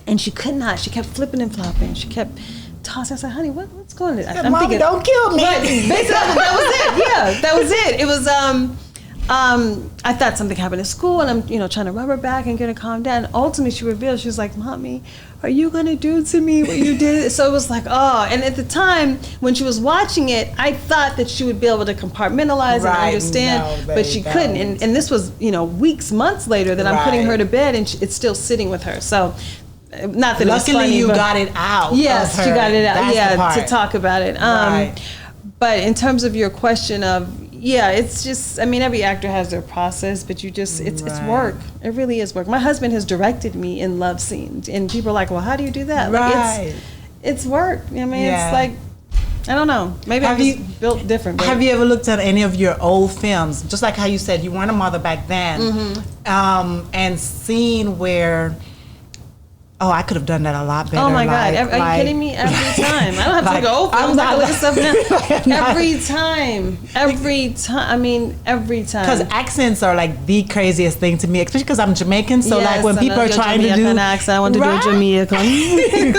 And she could not. She kept flipping and flopping. She kept tossing. I said, honey, what's going on? I'm thinking, don't kill me. Right. Basically, that was it. Yeah, that was it. It was, I thought something happened at school, and I'm, trying to rub her back and get her calmed down. And ultimately, she revealed, she was like, Mommy, are you going to do to me what you did? So it was like, oh. And at the time, when she was watching it, I thought that she would be able to compartmentalize and understand, but she couldn't. And this was, weeks, months later that I'm putting her to bed, and it's still sitting with her. So, not that luckily it's funny, you got it out. Yes, she got it out. That's to talk about it. But in terms of your question of, it's just, every actor has their process, but it's work. It really is work. My husband has directed me in love scenes, and people are like, well, how do you do that? Like, it's work. It's like, I don't know. Maybe I'm just built different. Have you ever looked at any of your old films, just like how you said you weren't a mother back then, and seen where, oh, I could have done that a lot better. Oh my God! Are you kidding me? Every time. I don't have to go over. I'm not look stuff now. Every time. Every time. Because accents are like the craziest thing to me, especially because I'm Jamaican. So like when people are trying to do an accent, I want to do a Jamaican.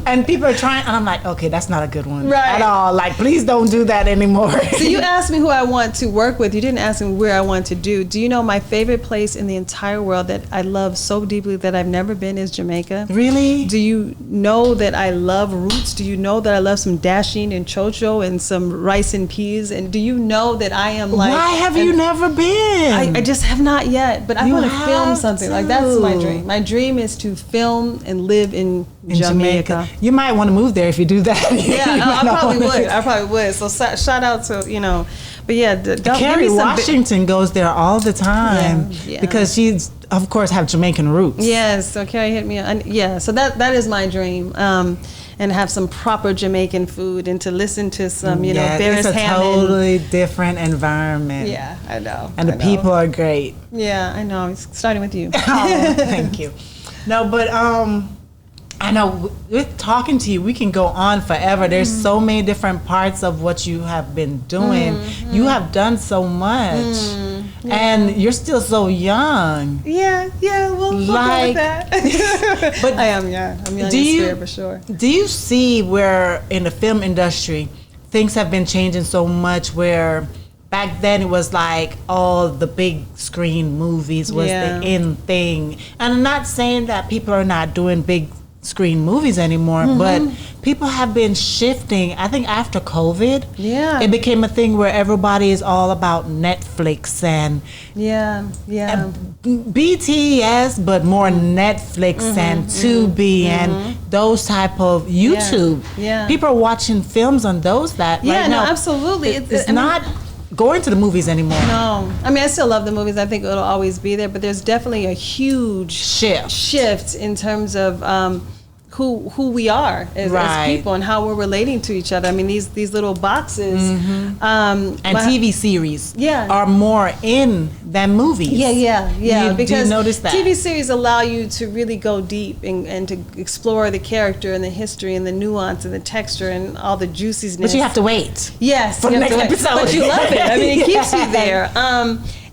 And people are trying, and I'm like, okay, that's not a good one at all. Like, please don't do that anymore. So you asked me who I want to work with. You didn't ask me where I want to do. Do you know my favorite place in the entire world that I love so deeply that I've never been is Jamaica? Jamaica? Really? Do you know that I love roots? Do you know that I love some dasheen and chocho and some rice and peas? And do you know that I am like... Why have you never been? I just have not yet, but I want to film have something. to. Like, that's my dream. My dream is to film and live in Jamaica. You might want to move there if you do that. Yeah, I probably would. So shout out to, you know, but yeah. Caryn Washington goes there all the time because she's, of course, have Jamaican roots. Yes, so Carrie hit me up. Yeah, so that is my dream. And have some proper Jamaican food and to listen to some, you know, Barris Hammond. It's a totally different environment. Yeah, I know. And the people are great. Yeah, I know. It's starting with you. Oh, thank you. No, but I know with talking to you, we can go on forever. There's so many different parts of what you have been doing. You have done so much. And you're still so young. Yeah, we'll go with that. But I am young. I'm young in spirit for sure. Do you see where in the film industry things have been changing so much where back then it was like all the big screen movies was the in thing? And I'm not saying that people are not doing big screen movies anymore, but people have been shifting. I think after COVID, it became a thing where everybody is all about Netflix and BTS, but more Netflix and Tubi and those type of YouTube. People are watching films on those right now. Absolutely. It's not going to the movies anymore. No, I mean, I still love the movies. I think it'll always be there, but there's definitely a huge shift in terms of who we are as people and how we're relating to each other. I mean, these little boxes and TV series are more in than movies. Because do you notice that? TV series allow you to really go deep and to explore the character and the history and the nuance and the texture and all the juiciness. But you have to wait. Yes, for the next episode. But you love it. I mean, it keeps you there.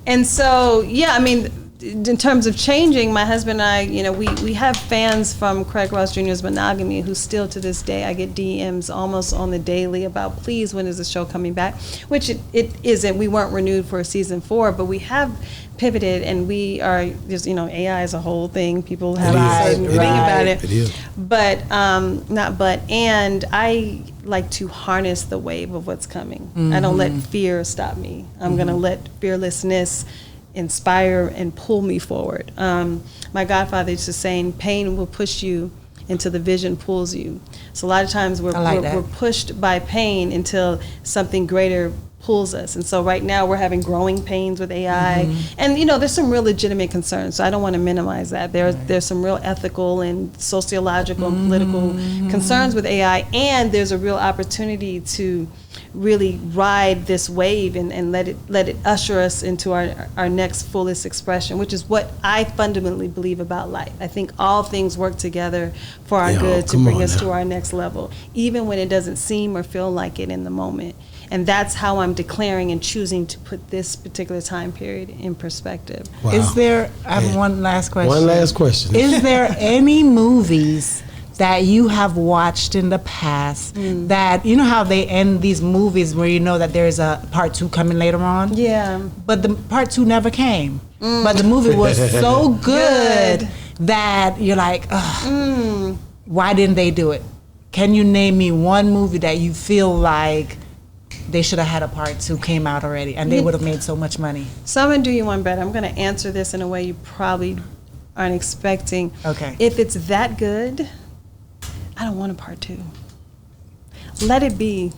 And so, I mean, in terms of changing, my husband and I, you know, we have fans from Craig Ross Jr.'s Monogamy who still to this day, I get DMs almost on the daily about, please, when is the show coming back? Which it isn't. We weren't renewed for season 4, but we have pivoted and we are, there's, you know, AI is a whole thing. People have a certain thing about it. It is. But, and I like to harness the wave of what's coming. I don't let fear stop me. I'm going to let fearlessness inspire and pull me forward. My godfather used to saying, pain will push you until the vision pulls you. So a lot of times we're pushed by pain until something greater pulls us. And so right now we're having growing pains with AI. And you know, there's some real legitimate concerns. So I don't want to minimize that. There's some real ethical and sociological and political concerns with AI. And there's a real opportunity to really ride this wave and let it usher us into our next fullest expression, which is what I fundamentally believe about life. I think all things work together for our good to bring us to our next level, even when it doesn't seem or feel like it in the moment. And that's how I'm declaring and choosing to put this particular time period in perspective. Wow. Is there, I have one last question. One last question. Is there any movies that you have watched in the past that, you know how they end these movies where you know that there's a part 2 coming later on? Yeah. But the part 2 never came. But the movie was so good that you're like, ugh, why didn't they do it? Can you name me one movie that you feel like they should have had a part 2 came out already and they would have made so much money? So I'm going to do you one better. I'm going to answer this in a way you probably aren't expecting. Okay. If it's that good, I don't want a part 2. Let it be.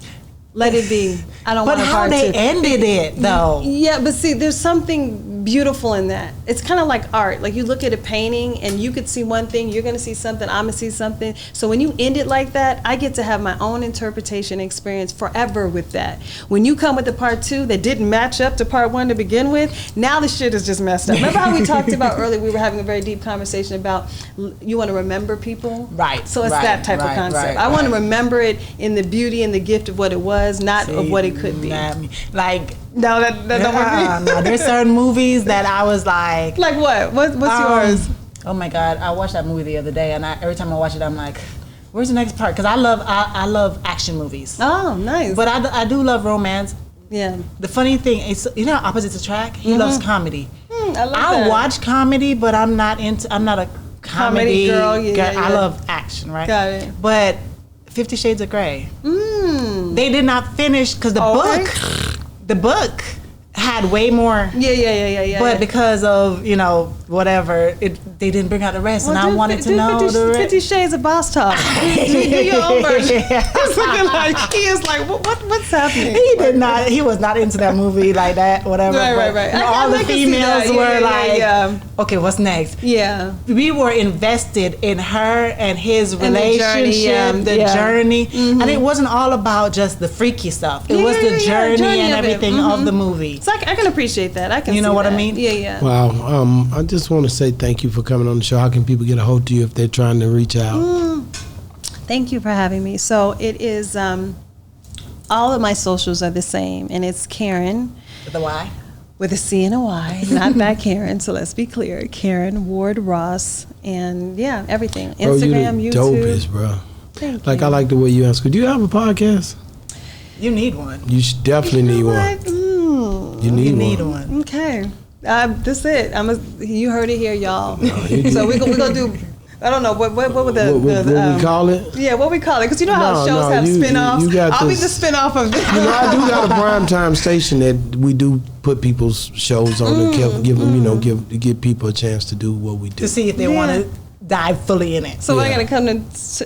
Let it be. I don't want a part 2. But how they ended it, though. Yeah, but see, there's something beautiful in that. It's kind of like art. Like you look at a painting and you could see one thing, you're going to see something, I'm going to see something. So when you end it like that, I get to have my own interpretation experience forever with that. When you come with the part 2 that didn't match up to part 1 to begin with, now the shit is just messed up. Remember how we talked about earlier, we were having a very deep conversation about you want to remember people? Right. So it's that type of concept. I want to remember it in the beauty and the gift of what it was, not of what it could be. Like, no, that don't work. No, there's certain movies that I was like what? What's yours? Oh my God, I watched that movie the other day, and every time I watch it, I'm like, where's the next part? Because I love action movies. Oh, nice. But I do love romance. Yeah. The funny thing is, you know, opposites attract. He loves comedy. I love that. I watch comedy, but I'm not a comedy. girl, yeah. I love action, right? Got it. But 50 Shades of Grey. They did not finish because the book had way more. Yeah. But because of, whatever, they didn't bring out the rest, and I wanted to know the rest. 50 Shades of Boss Talk. Do your own version. It's looking like he is like, what's happening? He was not into that movie like that, whatever. Right. All the females were okay, what's next? Yeah. We were invested in her and his relationship, the journey. And it wasn't all about just the freaky stuff. It was the journey and everything of the movie. So I can appreciate that. I can. You know what I mean? Yeah. Wow. I just want to say thank you for coming on the show. How can people get a hold of you if they're trying to reach out? Thank you for having me. So it is. All of my socials are the same, and it's Caryn With a Y. with a C and a Y, not that Caryn. So let's be clear, Caryn Ward Ross, and everything. Instagram, you the YouTube. dopest, bro. Thank Like you. I like the way you answer. Do you have a podcast? You need one. You should definitely need one. You need one. Okay. That's it. You heard it here, y'all. So we're gonna do. I don't know what would the What we call it? Yeah, what we call it? Because you know how shows have spin-offs. I'll be the spin-off of this. I do got a primetime station that we do put people's shows on and give them, give people a chance to do what we do. To see if they want to dive fully in it. So I gotta come to.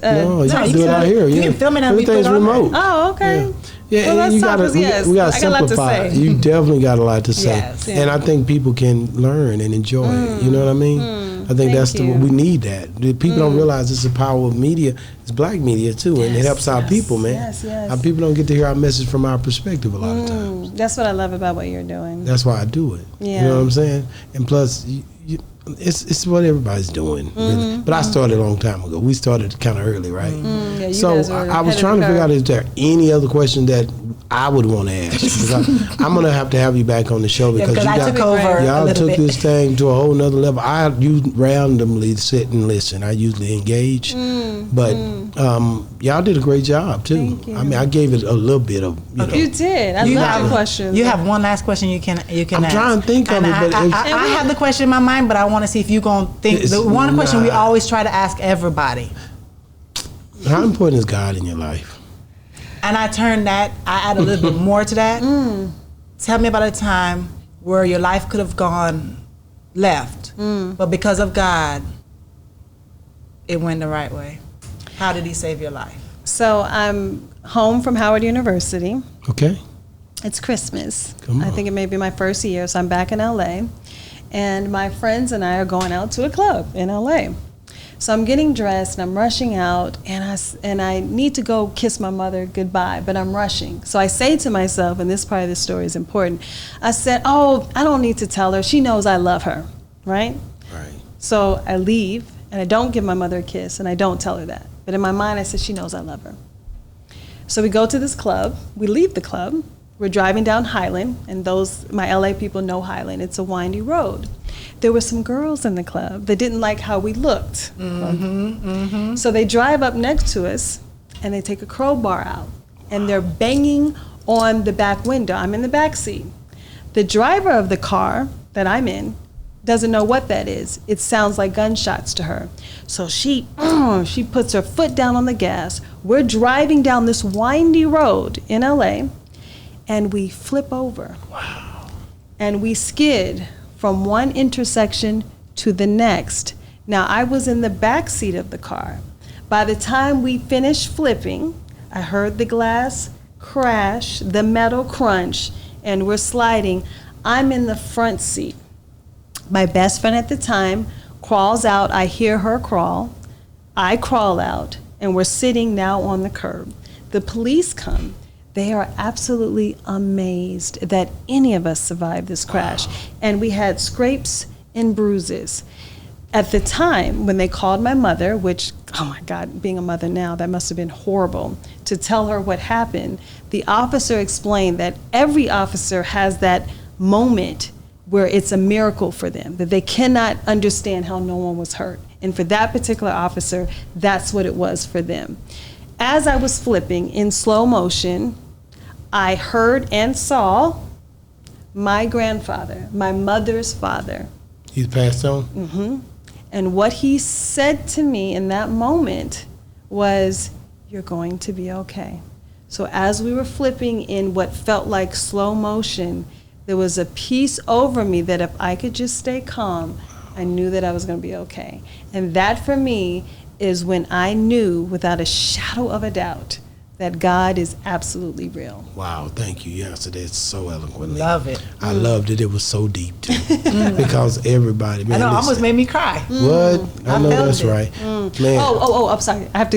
No, you can do it out here. You can film it and we put everything's it on remote. Oh, okay. Yeah, Well, and you that's gotta, yes. we gotta I got a lot to simplify. say. You definitely got a lot to say, Yes. and I think people can learn and enjoy it. You know what I mean? I think that's you. we need that. The people don't realize it's the power of media. It's black media too, and it helps our people, man. Yes. Our people don't get to hear our message from our perspective a lot of times. That's what I love about what you're doing. That's why I do it. Yeah. You know what I'm saying? And plus, it's what everybody's doing, really. But I started a long time ago. We started kind of early, right? Yeah, you So guys were I was ahead trying of to the figure out, curve. is there any other question that I would want to ask? Because I'm going to have you back on the show because because I took over a y'all little took bit. this thing to a whole nother level. You randomly sit and listen. I usually engage, but y'all did a great job too. Thank you. I mean, I gave it a little bit of You did. I love the questions. You have one last question you can I'm ask. trying to think of And it, but I have the question in my mind, but I want to see if you're going to think. It's The one question we not. always try to ask everybody. how important is God in your life? And I add a little bit more to that. Tell me about a time where your life could have gone left, but because of God, it went the right way. How did he save your life? So I'm home from Howard University. Okay. It's Christmas. Come on. I think it may be my first year, so I'm back in LA. And my friends and I are going out to a club in LA. So I'm getting dressed and I'm rushing out, and I need to go kiss my mother goodbye, but I'm rushing. So I say to myself, and this part of the story is important, I said, oh, I don't need to tell her. She knows I love her, right? Right. So I leave, and I don't give my mother a kiss, and I don't tell her that. But in my mind, I said, she knows I love her. So we go to this club. We leave the club. We're driving down Highland, and my LA people know Highland. It's a windy road. There were some girls in the club that didn't like how we looked. So they drive up next to us, and they take a crowbar out, and they're banging on the back window. I'm in the back seat. The driver of the car that I'm in doesn't know what that is. It sounds like gunshots to her. So she puts her foot down on the gas. We're driving down this windy road in LA, and we flip over. Wow. And we skid from one intersection to the next. Now, I was in the back seat of the car. By the time we finished flipping, I heard the glass crash, the metal crunch, and we're sliding. I'm in the front seat. My best friend at the time crawls out. I hear her crawl. I crawl out, and we're sitting now on the curb. The police come. They are absolutely amazed that any of us survived this crash. And we had scrapes and bruises. At the time, when they called my mother, which, oh my God, being a mother now, that must have been horrible, to tell her what happened, the officer explained that every officer has that moment where it's a miracle for them, that they cannot understand how no one was hurt. And for that particular officer, that's what it was for them. As I was flipping in slow motion, I heard and saw my grandfather, my mother's father. He's passed on? And what he said to me in that moment was, "You're going to be okay." So as we were flipping in what felt like slow motion, there was a peace over me that if I could just stay calm, I knew that I was going to be okay. And that for me is when I knew without a shadow of a doubt that God is absolutely real. Wow, thank you. You answered that so eloquently. Love it. I loved it. It was so deep too, because everybody. Man, I know, listen. almost made me cry. What? I know felt that's it. right, man. Oh, I'm sorry. I have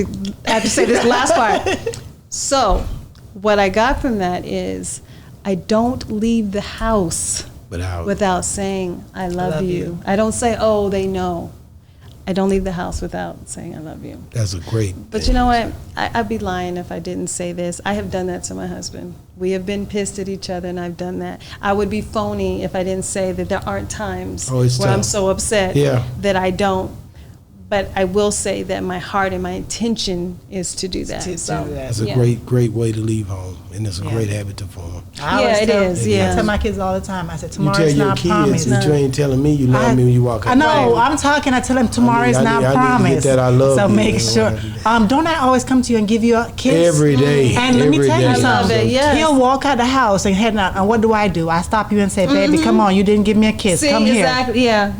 to say this last part. So, what I got from that is I don't leave the house without saying, I love you. I don't say, oh, they know. I don't leave the house without saying I love you. That's a great But thing. you know what? I'd be lying if I didn't say this. I have done that to my husband. We have been pissed at each other, and I've done that. I would be phony if I didn't say that there aren't times Oh, it's where I'm tough. so upset Yeah. that I don't. But I will say that my heart and my intention is to do that. To do So, that. That's a yeah. great way to leave home, and it's a Yeah. great habit to form. I always Yeah, it tell- is, yeah. I tell my kids all the time. I said, You tomorrow tell is your not kids promised. that you ain't telling me you love I- me when you walk out. I know. the I'm talking. I tell them tomorrow is I not need to get promised. that I love so you. make I sure. wanna do that. Don't I always come to you and give you a kiss Every day. And let me every tell you day. something. I love it, yes. He'll walk out the house and head out. And what do? I stop you and say, baby, come on. You didn't give me a kiss. See, Come here. exactly. Yeah.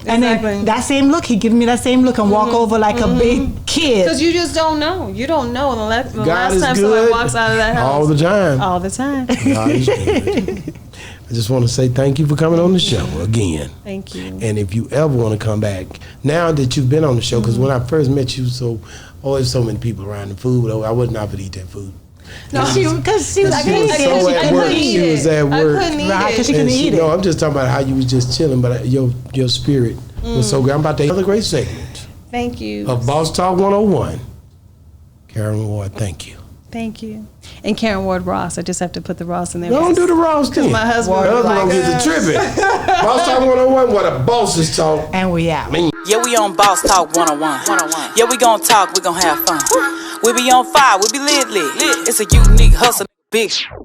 And Exactly. then that same look, he give me that same look and walk over like a big kid. Because you just don't know. You don't know the God last is time good somebody walks out of that house. all the time. All the time. God is good. I just want to say thank you for coming on the show again. Thank you. And if you ever want to come back, now that you've been on the show, because when I first met you, always so many people around the food, I wasn't out to eat that food. No, Because she was I She couldn't- was I so couldn't- I at couldn't work. eat She was it. at work. I couldn't eat Right, 'cause it. she couldn't eat it. No, I'm just talking about how you was just chilling, but your spirit was so good. I'm about to another great segment Thank you. of Boss Talk 101. Caryn Ward, thank you. Thank you. And Karen Ward Ross. I just have to put the Ross in there. Don't do the Ross thing. my husband The was other one like, gets a tripping. Boss Talk 101, what a bosses talk. And we out. Yeah, we on Boss Talk 101. Yeah, we gon' talk, we gon' have fun. We be on fire, we be lit. It's a unique hustle, big